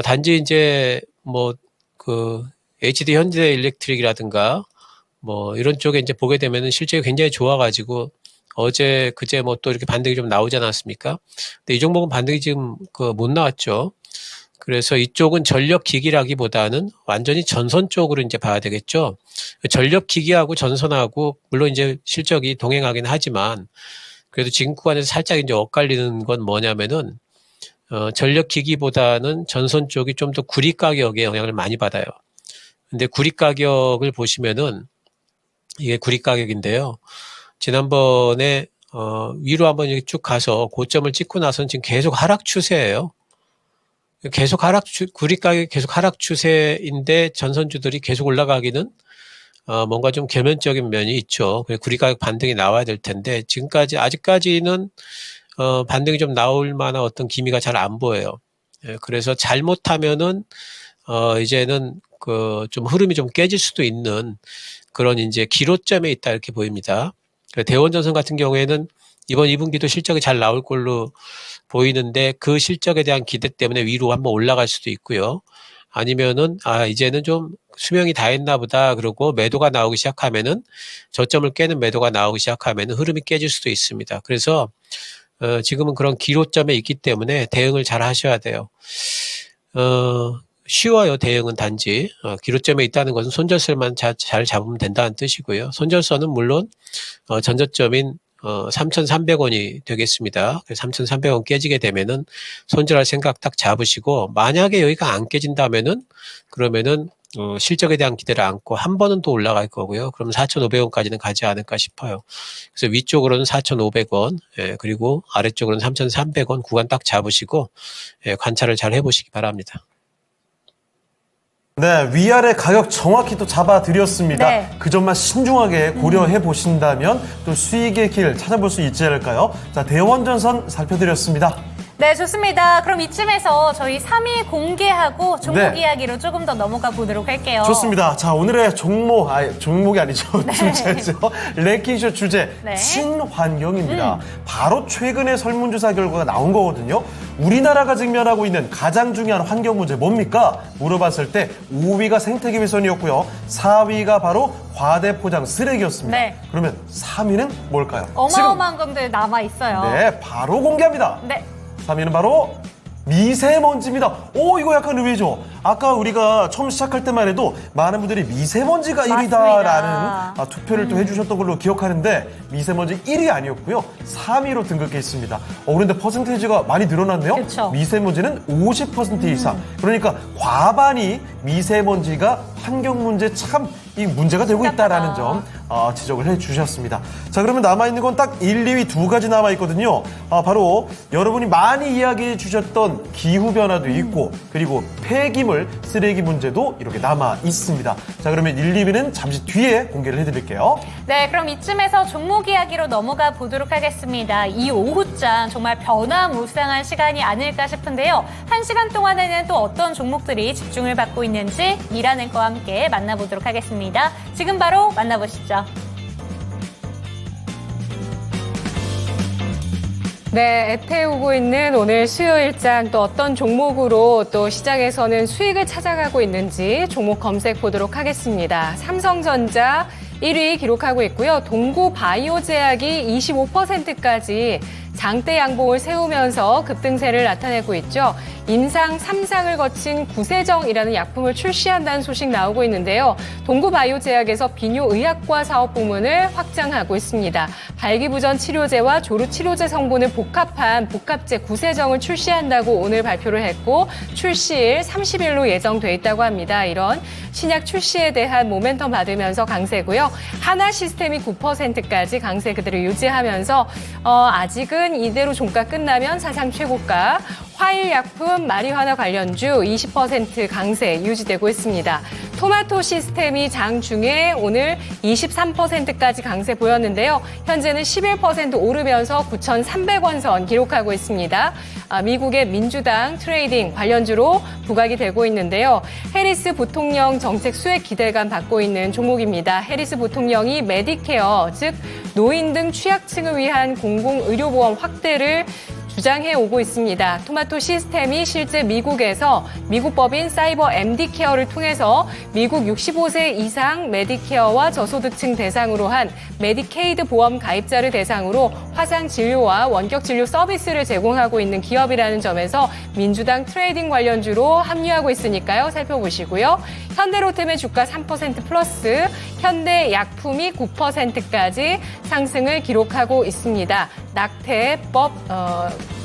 단지 이제 뭐 그 HD 현대일렉트릭이라든가 뭐 이런 쪽에 이제 보게 되면은 실적이 굉장히 좋아가지고 어제 그제 뭐 또 이렇게 반등이 좀 나오지 않았습니까? 근데 이 종목은 반등이 지금 못 나왔죠. 그래서 이쪽은 전력기기라기보다는 완전히 전선 쪽으로 이제 봐야 되겠죠. 전력기기하고 전선하고 물론 이제 실적이 동행하긴 하지만 그래도 지금 구간에서 살짝 이제 엇갈리는 건 뭐냐면은 전력기기보다는 전선 쪽이 좀 더 구리 가격에 영향을 많이 받아요. 근데 구리 가격을 보시면은 이게 구리 가격인데요. 지난번에 위로 한번 이렇게 쭉 가서 고점을 찍고 나서는 지금 계속 하락 추세예요. 계속 구리 가격이 계속 하락 추세인데 전선주들이 계속 올라가기는 뭔가 좀 계면적인 면이 있죠. 그래서 구리 가격 반등이 나와야 될 텐데 아직까지는 반등이 좀 나올 만한 어떤 기미가 잘 안 보여요. 그래서 잘못하면은 이제는 좀 흐름이 좀 깨질 수도 있는 그런 이제 기로점에 있다 이렇게 보입니다. 대원전선 같은 경우에는 이번 2분기도 실적이 잘 나올 걸로 보이는데 그 실적에 대한 기대 때문에 위로 한번 올라갈 수도 있고요. 아니면은 이제는 좀 수명이 다 했나 보다 그러고 매도가 나오기 시작하면은 저점을 깨는 매도가 나오기 시작하면은 흐름이 깨질 수도 있습니다. 그래서 지금은 그런 기로점에 있기 때문에 대응을 잘 하셔야 돼요. 쉬워요. 대응은 단지 기로점에 있다는 것은 손절선만 잘 잡으면 된다는 뜻이고요. 손절선은 물론 전저점인 3,300원이 되겠습니다. 3,300원 깨지게 되면은 손절할 생각 딱 잡으시고 만약에 여기가 안 깨진다면은 그러면은 실적에 대한 기대를 안고 한 번은 또 올라갈 거고요. 그러면 4,500원까지는 가지 않을까 싶어요. 그래서 위쪽으로는 4,500원, 그리고 아래쪽으로는 3,300원 구간 딱 잡으시고 관찰을 잘 해보시기 바랍니다. 네, 위아래 가격 정확히 또 잡아드렸습니다. 네. 그 점만 신중하게 고려해 보신다면 또 수익의 길 찾아볼 수 있지 않을까요? 자, 대원전선 살펴드렸습니다. 네, 좋습니다. 그럼 이쯤에서 저희 3위 공개하고 종목 네. 이야기로 조금 더 넘어가 보도록 할게요. 좋습니다. 자, 오늘의 종목이 아니죠. 주제죠. 랭킹쇼 주제, 네. 친환경입니다. 바로 최근에 설문조사 결과가 나온 거거든요. 우리나라가 직면하고 있는 가장 중요한 환경 문제 뭡니까? 물어봤을 때 5위가 생태계 훼손이었고요. 4위가 바로 과대포장 쓰레기였습니다. 네. 그러면 3위는 뭘까요? 어마어마한 것들 남아있어요. 네, 바로 공개합니다. 네. 3위는 바로 미세먼지입니다. 오, 이거 약간 의외죠. 아까 우리가 처음 시작할 때만 해도 많은 분들이 미세먼지가 1위다라는 투표를 또 해주셨던 걸로 기억하는데 미세먼지 1위 아니었고요. 3위로 등극해 있습니다. 그런데 퍼센테이지가 많이 늘어났네요. 그쵸. 미세먼지는 50% 이상. 그러니까 과반이 미세먼지가 환경 문제 참 이 문제가 되고 있다라는 점 지적을 해주셨습니다. 자, 그러면 남아있는 건 딱 1, 2위 두 가지 남아있거든요. 바로 여러분이 많이 이야기해 주셨던 기후변화도 있고 그리고 폐기물, 쓰레기 문제도 이렇게 남아있습니다. 자, 그러면 1, 2위는 잠시 뒤에 공개를 해드릴게요. 네, 그럼 이쯤에서 종목 이야기로 넘어가 보도록 하겠습니다. 이 오후장 정말 변화무쌍한 시간이 아닐까 싶은데요. 1시간 동안에는 또 어떤 종목들이 집중을 받고 있는지 미라 앵커와 함께 만나보도록 하겠습니다. 지금 바로 만나보시죠. 네, 애태우고 있는 오늘 수요일장 또 어떤 종목으로 또 시장에서는 수익을 찾아가고 있는지 종목 검색 보도록 하겠습니다. 삼성전자 1위 기록하고 있고요. 동구바이오제약이 25%까지 장대 양봉을 세우면서 급등세를 나타내고 있죠. 임상 3상을 거친 구세정이라는 약품을 출시한다는 소식 나오고 있는데요. 동구바이오제약에서 비뇨의학과 사업 부문을 확장하고 있습니다. 발기부전 치료제와 조루 치료제 성분을 복합한 복합제 구세정을 출시한다고 오늘 발표를 했고 출시일 30일로 예정돼 있다고 합니다. 이런 신약 출시에 대한 모멘텀 받으면서 강세고요. 하나시스템이 9%까지 강세 그대로 유지하면서 아직은 이대로 종가 끝나면 사상 최고가, 화일약품, 마리화나 관련주 20% 강세 유지되고 있습니다. 토마토 시스템이 장중에 오늘 23%까지 강세 보였는데요. 현재는 11% 오르면서 9,300원 선 기록하고 있습니다. 미국의 민주당 트레이딩 관련주로 부각이 되고 있는데요. 해리스 부통령 정책 수혜 기대감 받고 있는 종목입니다. 해리스 부통령이 메디케어, 즉 노인 등 취약층을 위한 공공의료보험 확대를 주장해 오고 있습니다. 토마토 시스템이 실제 미국에서 미국 법인 사이버 MD케어를 통해서 미국 65세 이상 메디케어와 저소득층 대상으로 한 메디케이드 보험 가입자를 대상으로 화상 진료와 원격 진료 서비스를 제공하고 있는 기업이라는 점에서 민주당 트레이딩 관련주로 합류하고 있으니까요. 살펴보시고요. 현대로템의 주가 3% 플러스, 현대약품이 9%까지 상승을 기록하고 있습니다.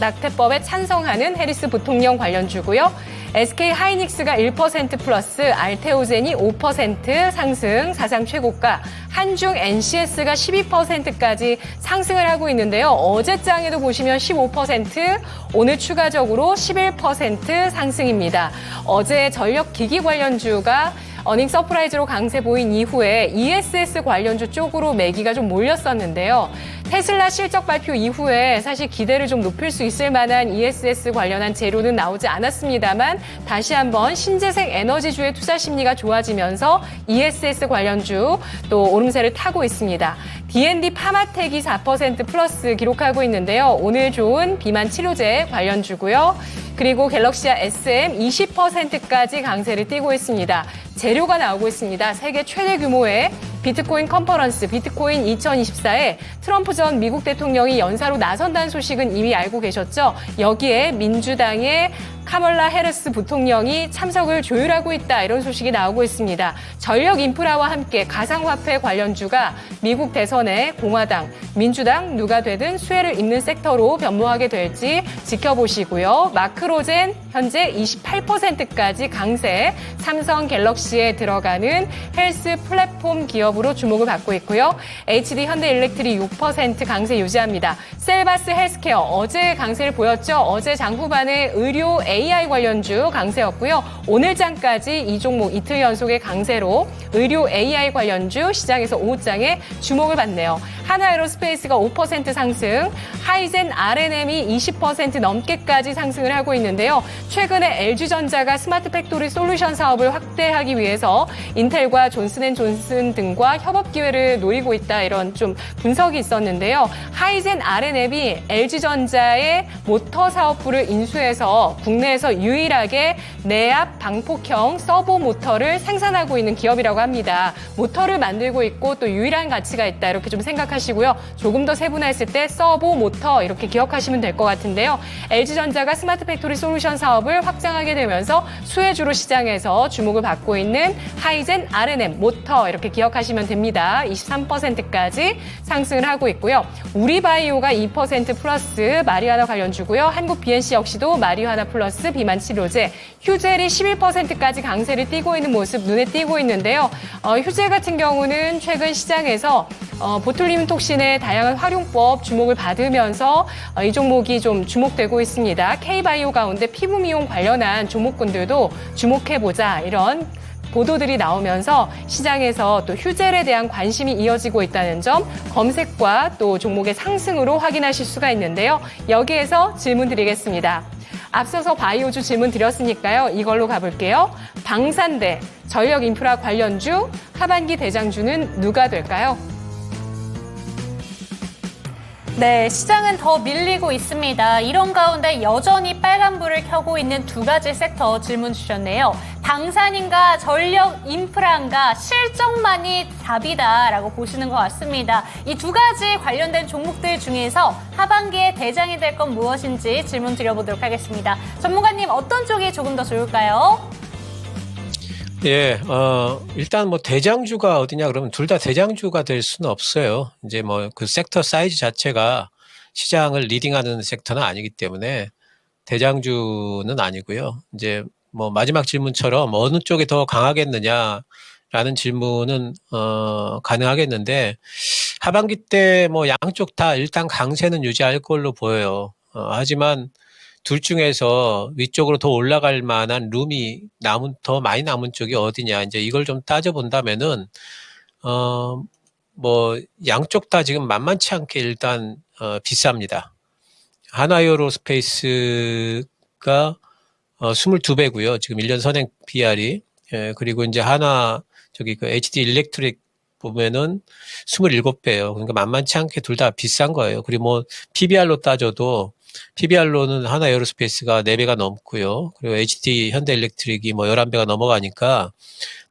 낙태법에 찬성하는 해리스 부통령 관련주고요. SK 하이닉스가 1% 플러스, 알테오젠이 5% 상승, 사상 최고가, 한중 NCS가 12%까지 상승을 하고 있는데요. 어제장에도 보시면 15%, 오늘 추가적으로 11% 상승입니다. 어제 전력기기 관련주가 어닝 서프라이즈로 강세 보인 이후에 ESS 관련주 쪽으로 매기가 좀 몰렸었는데요. 테슬라 실적 발표 이후에 사실 기대를 좀 높일 수 있을 만한 ESS 관련한 재료는 나오지 않았습니다만 다시 한번 신재생 에너지주의 투자 심리가 좋아지면서 ESS 관련주 또 오름세를 타고 있습니다. D&D 파마텍이 4% 플러스 기록하고 있는데요. 오늘 좋은 비만 치료제 관련주고요. 그리고 갤럭시아 SM 20%까지 강세를 띠고 있습니다. 재료가 나오고 있습니다. 세계 최대 규모의 비트코인 컨퍼런스, 비트코인 2024에 트럼프 전 미국 대통령이 연사로 나선다는 소식은 이미 알고 계셨죠? 여기에 민주당의 카멀라 해리스 부통령이 참석을 조율하고 있다, 이런 소식이 나오고 있습니다. 전력 인프라와 함께 가상화폐 관련주가 미국 대선에 공화당, 민주당 누가 되든 수혜를 입는 섹터로 변모하게 될지 지켜보시고요. 마크로젠 현재 28%까지 강세, 삼성 갤럭시에 들어가는 헬스 플랫폼 기업으로 사업으로 주목을 받고 있고요. HD 현대일렉트릭 6% 강세 유지합니다. 셀바스 헬스케어 어제 강세를 보였죠. 어제 장 후반에 의료 AI 관련주 강세였고요. 오늘 장까지 이 종목 이틀 연속의 강세로 의료 AI 관련주 시장에서 오후장에 주목을 받네요. 하나에로스페이스가 5% 상승, 하이젠 R&M이 20% 넘게까지 상승을 하고 있는데요. 최근에 LG전자가 스마트 팩토리 솔루션 사업을 확대하기 위해서 인텔과 존슨앤존슨 등과 협업 기회를 노리고 있다, 이런 좀 분석이 있었는데요. 하이젠 R&M이 LG전자의 모터 사업부를 인수해서 국내에서 유일하게 내압 방폭형 서보 모터를 생산하고 있는 기업이라고 합니다. 모터를 만들고 있고 또 유일한 가치가 있다, 이렇게 좀 생각하시고요. 조금 더 세분화했을 때 서보 모터 이렇게 기억하시면 될 것 같은데요. LG전자가 스마트 팩토리 솔루션 사업을 확장하게 되면서 수혜주로 시장에서 주목을 받고 있는 하이젠 R&M 모터 이렇게 기억하시면 됩니다. 23%까지 상승을 하고 있고요. 우리바이오가 2% 플러스 마리화나 관련주고요. 한국 BNC 역시도 마리화나 플러스 비만 치료제, 휴젤이 11%까지 강세를 띠고 있는 모습 눈에 띄고 있는데요. 휴젤 같은 경우는 최근 시장에서 보툴리눔 톡신의 다양한 활용법 주목을 받으면서 이 종목이 좀 주목되고 있습니다. K바이오 가운데 피부 미용 관련한 종목군들도 주목해보자, 이런 보도들이 나오면서 시장에서 또 휴젤에 대한 관심이 이어지고 있다는 점 검색과 또 종목의 상승으로 확인하실 수가 있는데요. 여기에서 질문 드리겠습니다. 앞서서 바이오주 질문 드렸으니까요. 이걸로 가볼게요. 방산대, 전력인프라 관련주, 하반기 대장주는 누가 될까요? 네, 시장은 더 밀리고 있습니다. 이런 가운데 여전히 빨간불을 켜고 있는 두 가지 섹터 질문 주셨네요. 방산인가 전력 인프라인가 실적만이 답이다라고 보시는 것 같습니다. 이 두 가지 관련된 종목들 중에서 하반기에 대장이 될 건 무엇인지 질문 드려보도록 하겠습니다. 전문가님, 어떤 쪽이 조금 더 좋을까요? 예, 일단 뭐 대장주가 어디냐 그러면 둘 다 대장주가 될 수는 없어요. 이제 뭐 그 섹터 사이즈 자체가 시장을 리딩하는 섹터는 아니기 때문에 대장주는 아니고요. 이제 뭐 마지막 질문처럼 어느 쪽이 더 강하겠느냐라는 질문은 가능하겠는데, 하반기 때 뭐 양쪽 다 일단 강세는 유지할 걸로 보여요. 하지만 둘 중에서 위쪽으로 더 올라갈 만한 룸이 더 많이 남은 쪽이 어디냐, 이제 이걸 좀 따져본다면은, 뭐, 양쪽 다 지금 만만치 않게 일단, 비쌉니다. 하나에어로스페이스가, 22배고요. 지금 1년 선행 PR이. 예, 그리고 이제 그 HD 일렉트릭 보면은 27배예요. 그러니까 만만치 않게 둘 다 비싼 거예요. 그리고 뭐, PBR로 따져도, PBR로는 하나에어로스페이스가 4배가 넘고요. 그리고 HD 현대일렉트릭이 뭐 11배가 넘어가니까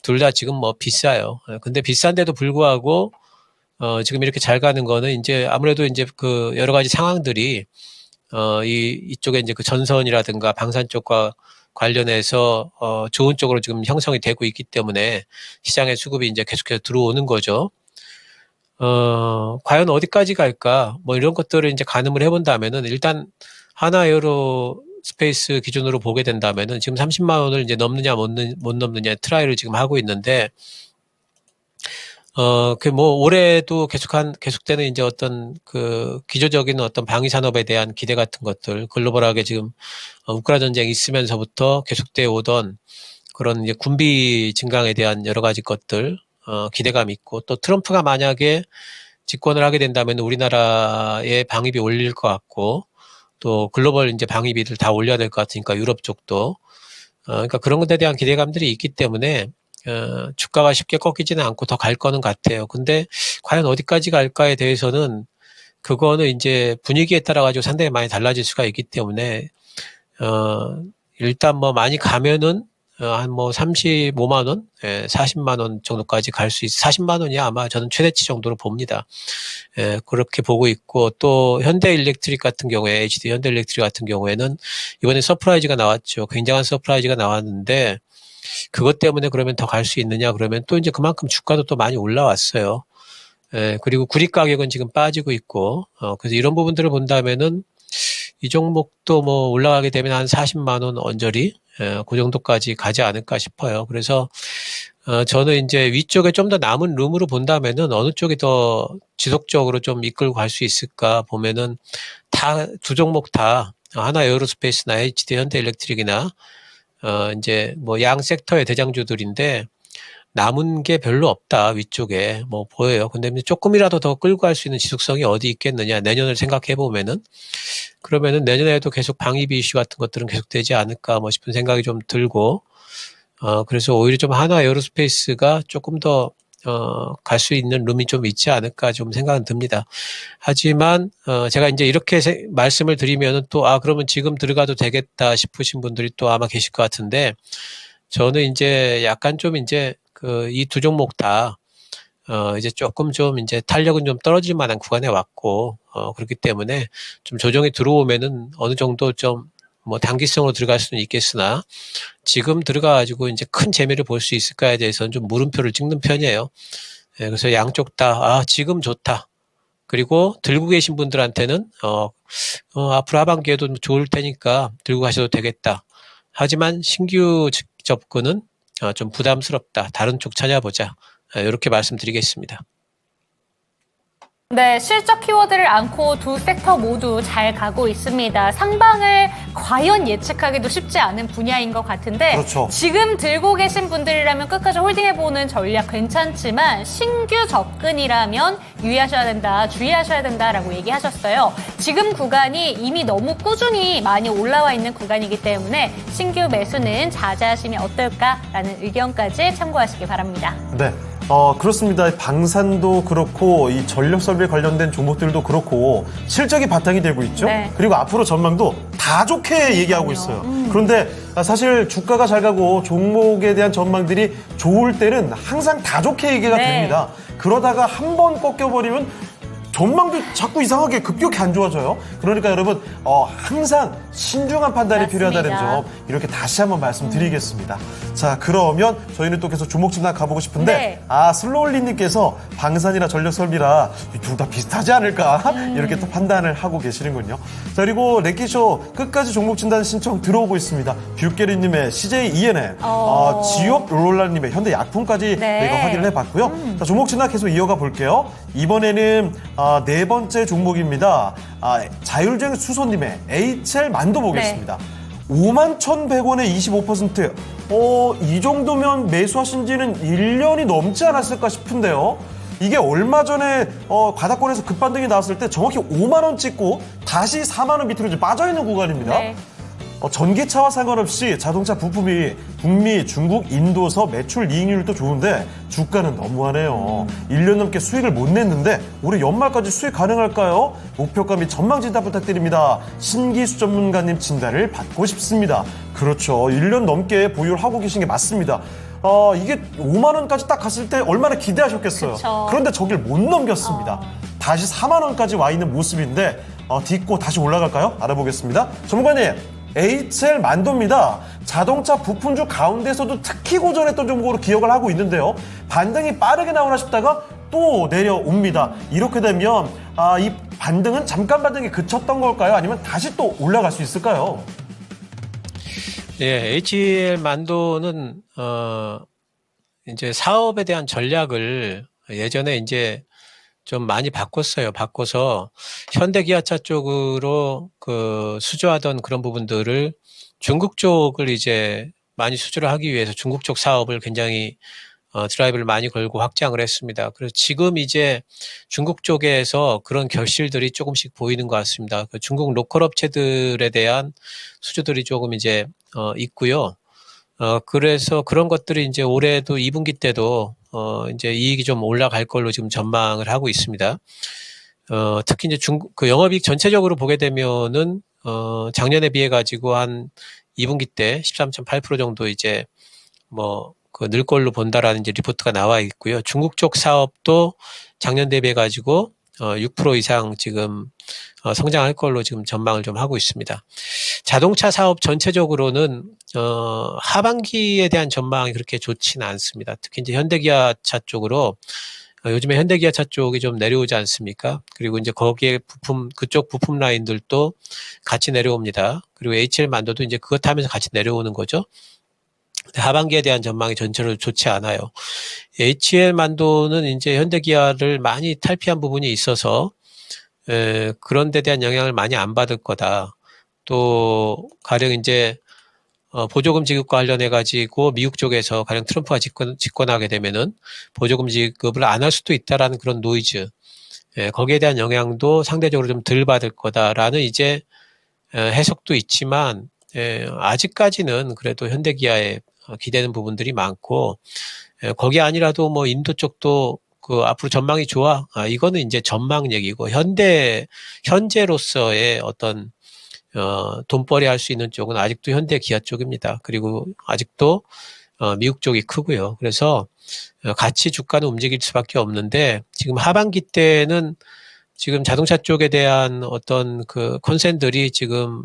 둘 다 지금 뭐 비싸요. 근데 비싼데도 불구하고 지금 이렇게 잘 가는 거는 이제 아무래도 이제 그 여러 가지 상황들이 이쪽에 이제 그 전선이라든가 방산 쪽과 관련해서 좋은 쪽으로 지금 형성이 되고 있기 때문에 시장의 수급이 이제 계속해서 들어오는 거죠. 과연 어디까지 갈까? 뭐 이런 것들을 이제 가늠을 해본다면은, 일단 하나에어로 스페이스 기준으로 보게 된다면은 지금 30만 원을 이제 넘느냐 못 넘느냐 트라이를 지금 하고 있는데, 그 뭐 올해도 계속되는 이제 어떤 그 기조적인 어떤 방위 산업에 대한 기대 같은 것들, 글로벌하게 지금 우크라 전쟁이 있으면서부터 계속되어 오던 그런 이제 군비 증강에 대한 여러 가지 것들, 기대감이 있고, 또 트럼프가 만약에 집권을 하게 된다면 우리나라의 방위비 올릴 것 같고, 또 글로벌 이제 방위비를 다 올려야 될 것 같으니까 유럽 쪽도, 그러니까 그런 것에 대한 기대감들이 있기 때문에 주가가 쉽게 꺾이지는 않고 더 갈 거는 같아요. 근데 과연 어디까지 갈까에 대해서는 그거는 이제 분위기에 따라 가지고 상당히 많이 달라질 수가 있기 때문에 일단 뭐 많이 가면은 한 뭐 35만 원, 40만 원 정도까지 갈 수 40만 원이 아마 저는 최대치 정도로 봅니다. 그렇게 보고 있고, 또 현대일렉트릭 같은 경우에, HD 현대일렉트릭 같은 경우에는 이번에 서프라이즈가 나왔죠. 굉장한 서프라이즈가 나왔는데, 그것 때문에 그러면 더 갈 수 있느냐 그러면 또 이제 그만큼 주가도 또 많이 올라왔어요. 그리고 구리 가격은 지금 빠지고 있고, 그래서 이런 부분들을 본다면은 이 종목도 뭐 올라가게 되면 한 40만 원 언저리, 그 정도까지 가지 않을까 싶어요. 그래서 저는 이제 위쪽에 좀 더 남은 룸으로 본다면은 어느 쪽이 더 지속적으로 좀 이끌고 갈 수 있을까 보면은 다 두 종목 다 하나 에어로스페이스나 HD 현대일렉트릭이나 이제 뭐 양 섹터의 대장주들인데 남은 게 별로 없다 위쪽에 뭐 보여요. 근데 조금이라도 더 끌고 갈 수 있는 지속성이 어디 있겠느냐 내년을 생각해 보면은 그러면은 내년에도 계속 방위비 이슈 같은 것들은 계속되지 않을까 뭐 싶은 생각이 좀 들고 그래서 오히려 좀 하나 에어로스페이스가 조금 더 갈 수 있는 룸이 좀 있지 않을까 좀 생각은 듭니다. 하지만 제가 이제 이렇게 말씀을 드리면은 또 그러면 지금 들어가도 되겠다 싶으신 분들이 또 아마 계실 것 같은데 저는 이제 약간 좀 이제 이 두 종목 다 이제 조금 좀 이제 탄력은 좀 떨어질 만한 구간에 왔고 그렇기 때문에 좀 조정이 들어오면은 어느 정도 좀 뭐 단기성으로 들어갈 수는 있겠으나 지금 들어가가지고 이제 큰 재미를 볼 수 있을까에 대해서는 좀 물음표를 찍는 편이에요. 예, 그래서 양쪽 다 지금 좋다. 그리고 들고 계신 분들한테는 앞으로 하반기에도 좋을 테니까 들고 가셔도 되겠다. 하지만 신규 접근은 좀 부담스럽다. 다른 쪽 찾아보자. 이렇게 말씀드리겠습니다. 네, 실적 키워드를 안고 두 섹터 모두 잘 가고 있습니다. 상방을 과연 예측하기도 쉽지 않은 분야인 것 같은데 그렇죠. 지금 들고 계신 분들이라면 끝까지 홀딩해보는 전략 괜찮지만 신규 접근이라면 유의하셔야 된다, 주의하셔야 된다라고 얘기하셨어요. 지금 구간이 이미 너무 꾸준히 많이 올라와 있는 구간이기 때문에 신규 매수는 자제하시면 어떨까라는 의견까지 참고하시기 바랍니다. 네. 그렇습니다. 방산도 그렇고 이 전력 설비에 관련된 종목들도 그렇고 실적이 바탕이 되고 있죠. 네. 그리고 앞으로 전망도 다 좋게 얘기하고 있어요. 그런데 사실 주가가 잘 가고 종목에 대한 전망들이 좋을 때는 항상 다 좋게 얘기가 네. 됩니다. 그러다가 한 번 꺾여버리면 전망도 자꾸 이상하게 급격히 안 좋아져요. 그러니까 여러분 항상 신중한 판단이 맞습니다. 필요하다는 점 이렇게 다시 한번 말씀드리겠습니다. 자, 그러면 저희는 또 계속 주목집단 가보고 싶은데 네. 슬로울리님께서 방산이나 전력설비라 둘 다 비슷하지 않을까 이렇게 또 판단을 하고 계시는군요. 자, 그리고 레키쇼 끝까지 종목진단 신청 들어오고 있습니다. 뷰게리님의 CJ ENM, 지옵 롤라님의 현대약품까지 네. 저희가 확인을 해봤고요. 자, 종목진단 계속 이어가 볼게요. 이번에는 네 번째 종목입니다. 자율주행 수소님의 HL 만도 보겠습니다. 51,100원에 25%. 이 정도면 매수하신 지는 1년이 넘지 않았을까 싶은데요. 이게 얼마 전에 바닥권에서 급반등이 나왔을 때 정확히 5만 원 찍고 다시 4만 원 밑으로 이제 빠져있는 구간입니다. 네. 전기차와 상관없이 자동차 부품이 북미, 중국, 인도서 매출 이익률도 좋은데 주가는 너무하네요. 1년 넘게 수익을 못 냈는데 올해 연말까지 수익 가능할까요? 목표가 및 전망 진단 부탁드립니다. 신기수 전문가님 진단을 받고 싶습니다. 그렇죠. 1년 넘게 보유를 하고 계신 게 맞습니다. 이게 5만 원까지 딱 갔을 때 얼마나 기대하셨겠어요. 그쵸. 그런데 저길 못 넘겼습니다. 다시 4만 원까지 와 있는 모습인데 딛고 다시 올라갈까요? 알아보겠습니다. 전문가님. HL 만도입니다. 자동차 부품주 가운데서도 특히 고전했던 종목으로 기억을 하고 있는데요. 반등이 빠르게 나오나 싶다가 또 내려옵니다. 이렇게 되면 이 반등은 잠깐 반등이 그쳤던 걸까요? 아니면 다시 또 올라갈 수 있을까요? 예, HL 만도는 이제 사업에 대한 전략을 예전에 이제 좀 많이 바꿨어요. 바꿔서 현대기아차 쪽으로 수주하던 그런 부분들을 중국 쪽을 이제 많이 수주를 하기 위해서 중국 쪽 사업을 굉장히 드라이브를 많이 걸고 확장을 했습니다. 그래서 지금 이제 중국 쪽에서 그런 결실들이 조금씩 보이는 것 같습니다. 중국 로컬 업체들에 대한 수주들이 조금 이제 있고요. 그래서 그런 것들이 이제 올해도 2분기 때도 이제 이익이 좀 올라갈 걸로 지금 전망을 하고 있습니다. 특히 이제 영업이익 전체적으로 보게 되면은, 작년에 비해 가지고 한 2분기 때 13.8% 정도 이제 늘 걸로 본다라는 이제 리포트가 나와 있고요. 중국 쪽 사업도 작년 대비해 가지고 6% 이상 지금 성장할 걸로 지금 전망을 좀 하고 있습니다. 자동차 사업 전체적으로는 하반기에 대한 전망이 그렇게 좋지는 않습니다. 특히 이제 현대기아차 쪽으로 요즘에 현대기아차 쪽이 좀 내려오지 않습니까? 그리고 이제 거기에 그쪽 부품 라인들도 같이 내려옵니다. 그리고 HL 만도도 이제 그것 하면서 같이 내려오는 거죠. 하반기에 대한 전망이 전체로 좋지 않아요. HL만도는 이제 현대기아를 많이 탈피한 부분이 있어서 그런 데 대한 영향을 많이 안 받을 거다. 또 가령 이제 보조금 지급과 관련해 가지고 미국 쪽에서 가령 트럼프가 집권하게 되면은 보조금 지급을 안 할 수도 있다라는 그런 노이즈, 거기에 대한 영향도 상대적으로 좀 덜 받을 거다라는 이제 해석도 있지만 아직까지는 그래도 현대기아에 기대는 부분들이 많고, 거기 아니라도 뭐 인도 쪽도 그 앞으로 전망이 좋아. 이거는 이제 전망 얘기고, 현재로서의 어떤 돈벌이 할 수 있는 쪽은 아직도 현대기아 쪽입니다. 그리고 아직도 미국 쪽이 크고요. 그래서 같이 주가는 움직일 수밖에 없는데, 지금 하반기 때는 지금 자동차 쪽에 대한 어떤 그 컨센들이 지금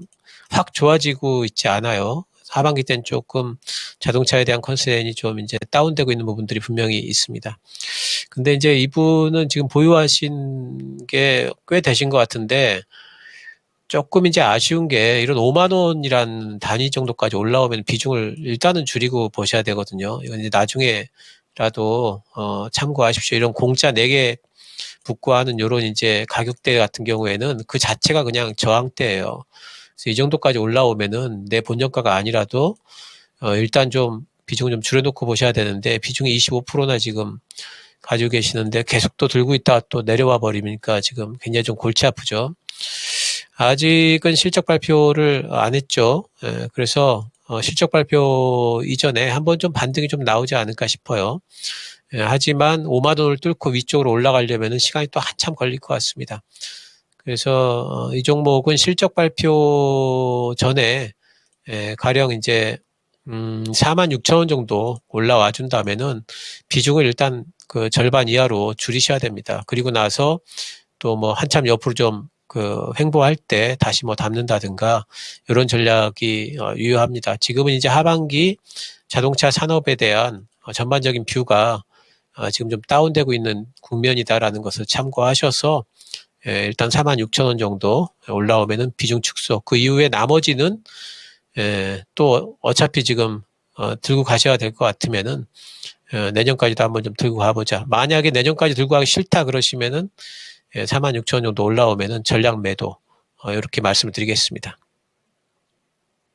확 좋아지고 있지 않아요. 하반기 때는 조금 자동차에 대한 컨센이 좀 이제 다운되고 있는 부분들이 분명히 있습니다. 근데 이제 이분은 지금 보유하신 게 꽤 되신 것 같은데, 조금 이제 아쉬운 게 이런 5만 원이란 단위 정도까지 올라오면 비중을 일단은 줄이고 보셔야 되거든요. 이건 이제 나중에라도 참고하십시오. 이런 공짜 4개 붙고 하는 이런 이제 가격대 같은 경우에는 그 자체가 그냥 저항대예요. 그래서 이 정도까지 올라오면은 내 본전가가 아니라도 일단 좀 비중을 좀 줄여놓고 보셔야 되는데, 비중이 25%나 지금 가지고 계시는데 계속 또 들고 있다가 또 내려와 버리니까 지금 굉장히 좀 골치 아프죠. 아직은 실적 발표를 안 했죠. 그래서 실적 발표 이전에 한번 좀 반등이 좀 나오지 않을까 싶어요. 하지만 5만 원을 뚫고 위쪽으로 올라가려면 시간이 또 한참 걸릴 것 같습니다. 그래서 이 종목은 실적 발표 전에 가령 이제 46,000원 정도 올라와 준다면은 비중을 일단 그 절반 이하로 줄이셔야 됩니다. 그리고 나서 또 뭐 한참 옆으로 좀 그 횡보할 때 다시 뭐 담는다든가 이런 전략이 유효합니다. 지금은 이제 하반기 자동차 산업에 대한 전반적인 뷰가 지금 좀 다운되고 있는 국면이다라는 것을 참고하셔서 일단 46,000원 정도 올라오면은 비중 축소. 그 이후에 나머지는 또 어차피 지금 들고 가셔야 될 것 같으면은 내년까지도 한번 좀 들고 가보자. 만약에 내년까지 들고 가기 싫다 그러시면은 46,000원 정도 올라오면은 전략 매도, 이렇게 말씀을 드리겠습니다.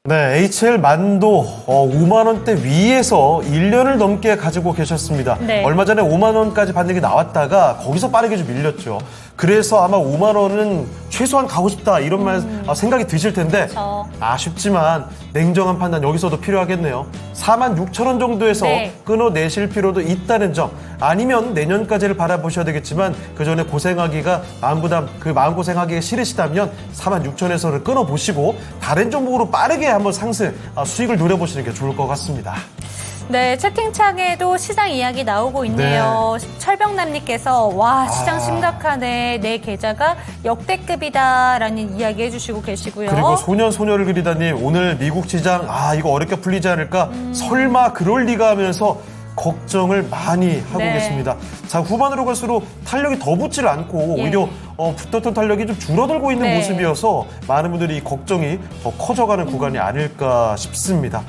네, HL만도 5만 원대 위에서 1년을 넘게 가지고 계셨습니다. 네. 얼마 전에 5만 원까지 반등이 나왔다가 거기서 빠르게 좀 밀렸죠. 그래서 아마 5만 원은 최소한 가고 싶다 이런 생각이 드실 텐데, 그렇죠. 아쉽지만 냉정한 판단 여기서도 필요하겠네요. 46,000원 정도에서 네. 끊어내실 필요도 있다는 점. 아니면 내년까지를 바라보셔야 되겠지만 그 전에 고생하기가 마음고생하기가 싫으시다면 46,000원에서를 끊어보시고 다른 종목으로 빠르게 한번 상승 수익을 노려보시는 게 좋을 것 같습니다. 네, 채팅창에도 시장 이야기 나오고 있네요. 철병남님께서 와, 시장 심각하네. 내 계좌가 역대급이다라는 이야기 해주시고 계시고요. 그리고 소년을 그리다님, 오늘 미국 시장 이거 어렵게 풀리지 않을까? 설마 그럴 리가 하면서 걱정을 많이 하고 네. 계십니다. 자, 후반으로 갈수록 탄력이 더 붙질 않고 오히려 붙었던 탄력이 좀 줄어들고 있는 네. 모습이어서 많은 분들이 걱정이 더 커져가는 구간이 아닐까 싶습니다.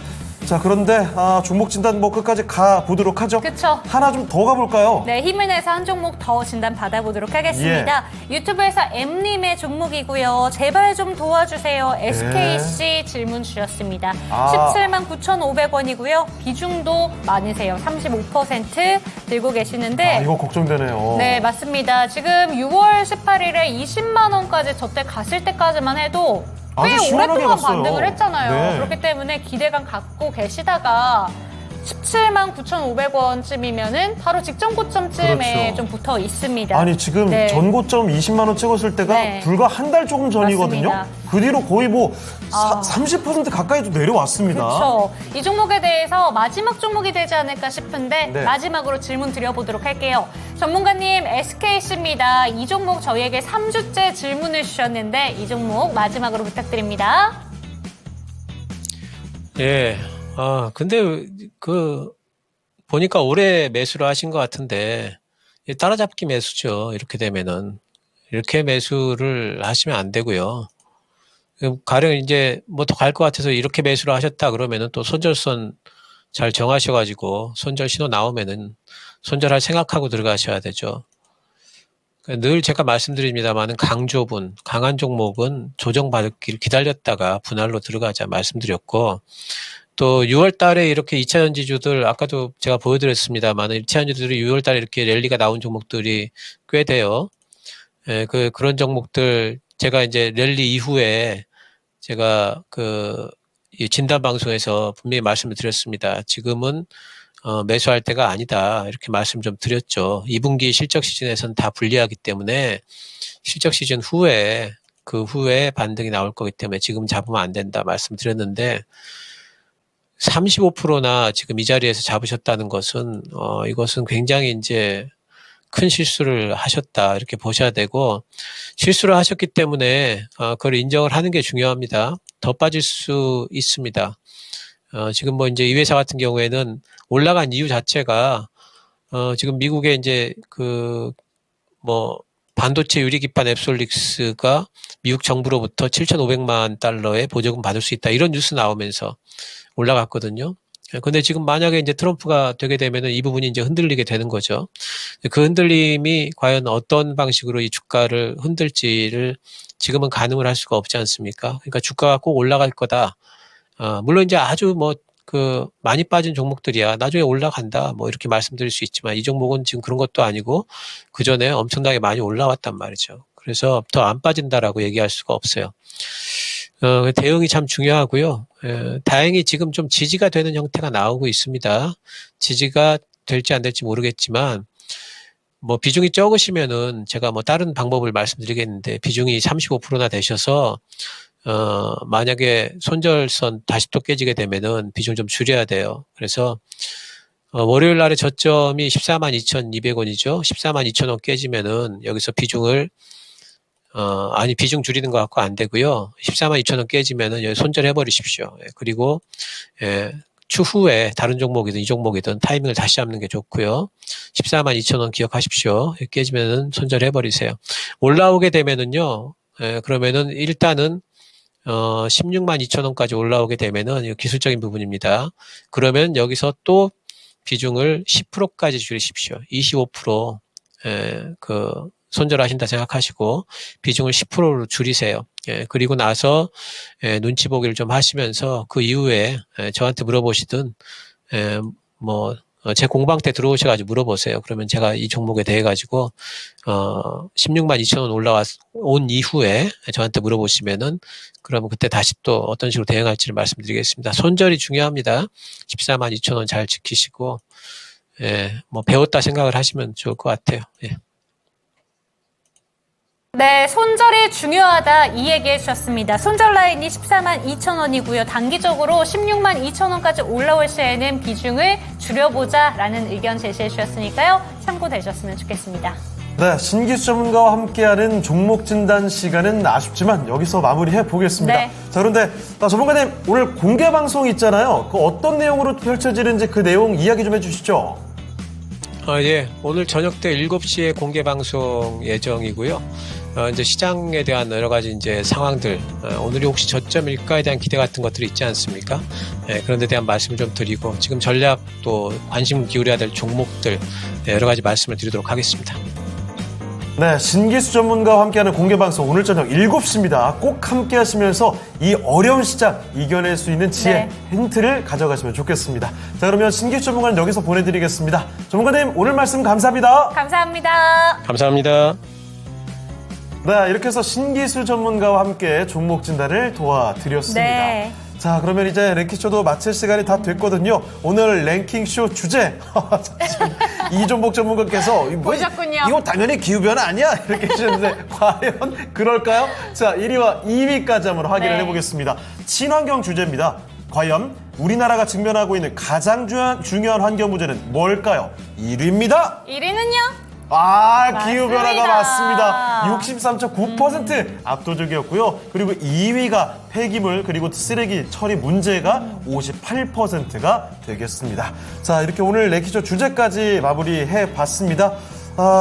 자, 그런데 종목 진단 뭐 끝까지 가보도록 하죠. 그쵸. 하나 좀 더 가볼까요? 네, 힘을 내서 한 종목 더 진단 받아보도록 하겠습니다. 유튜브에서 M님의 종목이고요. 제발 좀 도와주세요. SKC 질문 주셨습니다. 17만 9,500원이고요. 비중도 많으세요. 35% 들고 계시는데. 이거 걱정되네요. 네, 맞습니다. 지금 6월 18일에 20만 원까지 저때 갔을 때까지만 해도 꽤 아주 시원하게 오랫동안 갔어요. 반등을 했잖아요. 네. 그렇기 때문에 기대감 갖고 계시다가 17만 9,500원쯤이면은 바로 직전 고점쯤에 그렇죠. 좀 붙어 있습니다. 아니, 지금 네. 전고점 20만 원 찍었을 때가 네. 불과 한 달 조금 전이거든요. 맞습니다. 그 뒤로 거의 뭐 30% 가까이 좀 내려왔습니다. 그렇죠. 이 종목에 대해서 마지막 종목이 되지 않을까 싶은데 네. 마지막으로 질문 드려보도록 할게요. 전문가님, SKC입니다. 이 종목 저희에게 3주째 질문을 주셨는데 이 종목 마지막으로 부탁드립니다. 예. 근데 보니까 올해 매수를 하신 것 같은데, 따라잡기 매수죠. 이렇게 되면은. 이렇게 매수를 하시면 안 되고요. 가령 이제 뭐 더 갈 것 같아서 이렇게 매수를 하셨다 그러면은 또 손절선 잘 정하셔가지고 손절 신호 나오면은 손절할 생각하고 들어가셔야 되죠. 늘 제가 말씀드립니다만은 강조분, 강한 종목은 조정받기를 기다렸다가 분할로 들어가자 말씀드렸고, 또 6월 달에 이렇게 2차 전지주들, 아까도 제가 보여드렸습니다만 2차 전지주들이 6월 달에 이렇게 랠리가 나온 종목들이 꽤 돼요. 예, 그런 종목들, 제가 이제 랠리 이후에 제가 이 진단 방송에서 분명히 말씀을 드렸습니다. 지금은 매수할 때가 아니다. 이렇게 말씀 좀 드렸죠. 2분기 실적 시즌에서는 다 불리하기 때문에 실적 시즌 후에 그 후에 반등이 나올 거기 때문에 지금 잡으면 안 된다 말씀드렸는데 35%나 지금 이 자리에서 잡으셨다는 것은 이것은 굉장히 이제 큰 실수를 하셨다 이렇게 보셔야 되고 실수를 하셨기 때문에 그걸 인정을 하는 게 중요합니다. 더 빠질 수 있습니다. 지금 뭐 이제 이 회사 같은 경우에는 올라간 이유 자체가 지금 미국의 이제 반도체 유리기판 앱솔릭스가 미국 정부로부터 7,500만 달러의 보조금 받을 수 있다 이런 뉴스 나오면서 올라갔거든요. 근데 지금 만약에 이제 트럼프가 되게 되면은 이 부분이 이제 흔들리게 되는 거죠. 그 흔들림이 과연 어떤 방식으로 이 주가를 흔들지를 지금은 가늠을 할 수가 없지 않습니까? 그러니까 주가가 꼭 올라갈 거다. 물론 이제 아주 많이 빠진 종목들이야. 나중에 올라간다. 뭐 이렇게 말씀드릴 수 있지만 이 종목은 지금 그런 것도 아니고 그 전에 엄청나게 많이 올라왔단 말이죠. 그래서 더 안 빠진다라고 얘기할 수가 없어요. 대응이 참 중요하고요. 다행히 지금 좀 지지가 되는 형태가 나오고 있습니다. 지지가 될지 안 될지 모르겠지만 뭐 비중이 적으시면은 제가 뭐 다른 방법을 말씀드리겠는데 비중이 35%나 되셔서 만약에 손절선 다시 또 깨지게 되면은 비중 좀 줄여야 돼요. 그래서 월요일 날의 저점이 142,200원이죠. 142,000원 깨지면은 여기서 비중을 비중 줄이는 것 같고 안 되고요. 142,000원 깨지면은 여기 손절해 버리십시오. 그리고 추후에 다른 종목이든 이 종목이든 타이밍을 다시 잡는 게 좋고요. 142,000원 기억하십시오. 깨지면은 손절해 버리세요. 올라오게 되면은요. 그러면은 일단은 162,000원까지 올라오게 되면은 기술적인 부분입니다. 그러면 여기서 또 비중을 10%까지 줄이십시오. 25% 손절하신다 생각하시고 비중을 10%로 줄이세요. 그리고 나서 눈치 보기를 좀 하시면서 그 이후에 저한테 물어보시든 제 공방 때 들어오셔가지고 물어보세요. 그러면 제가 이 종목에 대해 가지고 162,000원 온 이후에 저한테 물어보시면은 그러면 그때 다시 또 어떤 식으로 대응할지를 말씀드리겠습니다. 손절이 중요합니다. 142,000원 잘 지키시고 배웠다 생각을 하시면 좋을 것 같아요. 예. 네, 손절이 중요하다 이 얘기해 주셨습니다. 손절 라인이 142,000원이고요. 단기적으로 162,000원까지 올라올 시에는 비중을 줄여보자라는 의견 제시해 주셨으니까요. 참고되셨으면 좋겠습니다. 네, 신기수 전문가와 함께하는 종목 진단 시간은 아쉽지만 여기서 마무리해 보겠습니다. 네. 자, 그런데 전문가님 오늘 공개 방송 있잖아요. 그 어떤 내용으로 펼쳐지는지 그 내용 이야기 좀 해주시죠. 예. 오늘 저녁 때 7시에 공개 방송 예정이고요. 이제 시장에 대한 여러 가지 이제 상황들, 오늘이 혹시 저점일까에 대한 기대 같은 것들이 있지 않습니까? 그런 데 대한 말씀을 좀 드리고, 지금 전략 또 관심 기울여야 될 종목들, 여러 가지 말씀을 드리도록 하겠습니다. 네, 신기수 전문가와 함께하는 공개방송 오늘 저녁 7시입니다. 꼭 함께하시면서 이 어려운 시장 이겨낼 수 있는 지혜, 힌트를 가져가시면 좋겠습니다. 자, 그러면 신기수 전문가는 여기서 보내드리겠습니다. 전문가님, 오늘 말씀 감사합니다. 감사합니다. 감사합니다. 네, 이렇게 해서 신기수 전문가와 함께 종목 진단을 도와드렸습니다. 네. 자, 그러면 이제 랭킹쇼도 마칠 시간이 다 됐거든요. 오늘 랭킹쇼 주제 이종복 전문가께서 보셨군요. 이거 당연히 기후변화 아니야? 이렇게 해주셨는데 과연 그럴까요? 자, 1위와 2위까지 한번 확인을 해보겠습니다. 친환경 주제입니다. 과연 우리나라가 직면하고 있는 가장 중요한 환경 문제는 뭘까요? 1위입니다. 1위는요? 기후변화가 맞습니다. 63.9% 압도적이었고요. 그리고 2위가 폐기물 그리고 쓰레기 처리 문제가 58%가 되겠습니다. 자, 이렇게 오늘 랭킹쇼 주제까지 마무리해 봤습니다.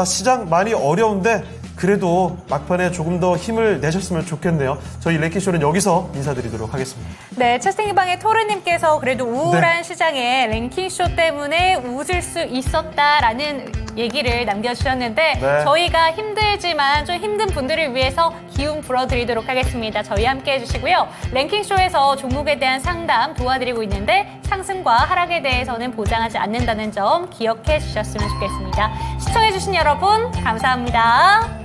시장 많이 어려운데 그래도 막판에 조금 더 힘을 내셨으면 좋겠네요. 저희 랭킹쇼는 여기서 인사드리도록 하겠습니다. 네, 채팅방의 토르님께서 그래도 우울한 시장에 랭킹쇼 때문에 웃을 수 있었다라는 얘기를 남겨주셨는데 네. 저희가 힘들지만 좀 힘든 분들을 위해서 기운 불어드리도록 하겠습니다. 저희 함께 해주시고요. 랭킹쇼에서 종목에 대한 상담 도와드리고 있는데 상승과 하락에 대해서는 보장하지 않는다는 점 기억해 주셨으면 좋겠습니다. 시청해주신 여러분 감사합니다.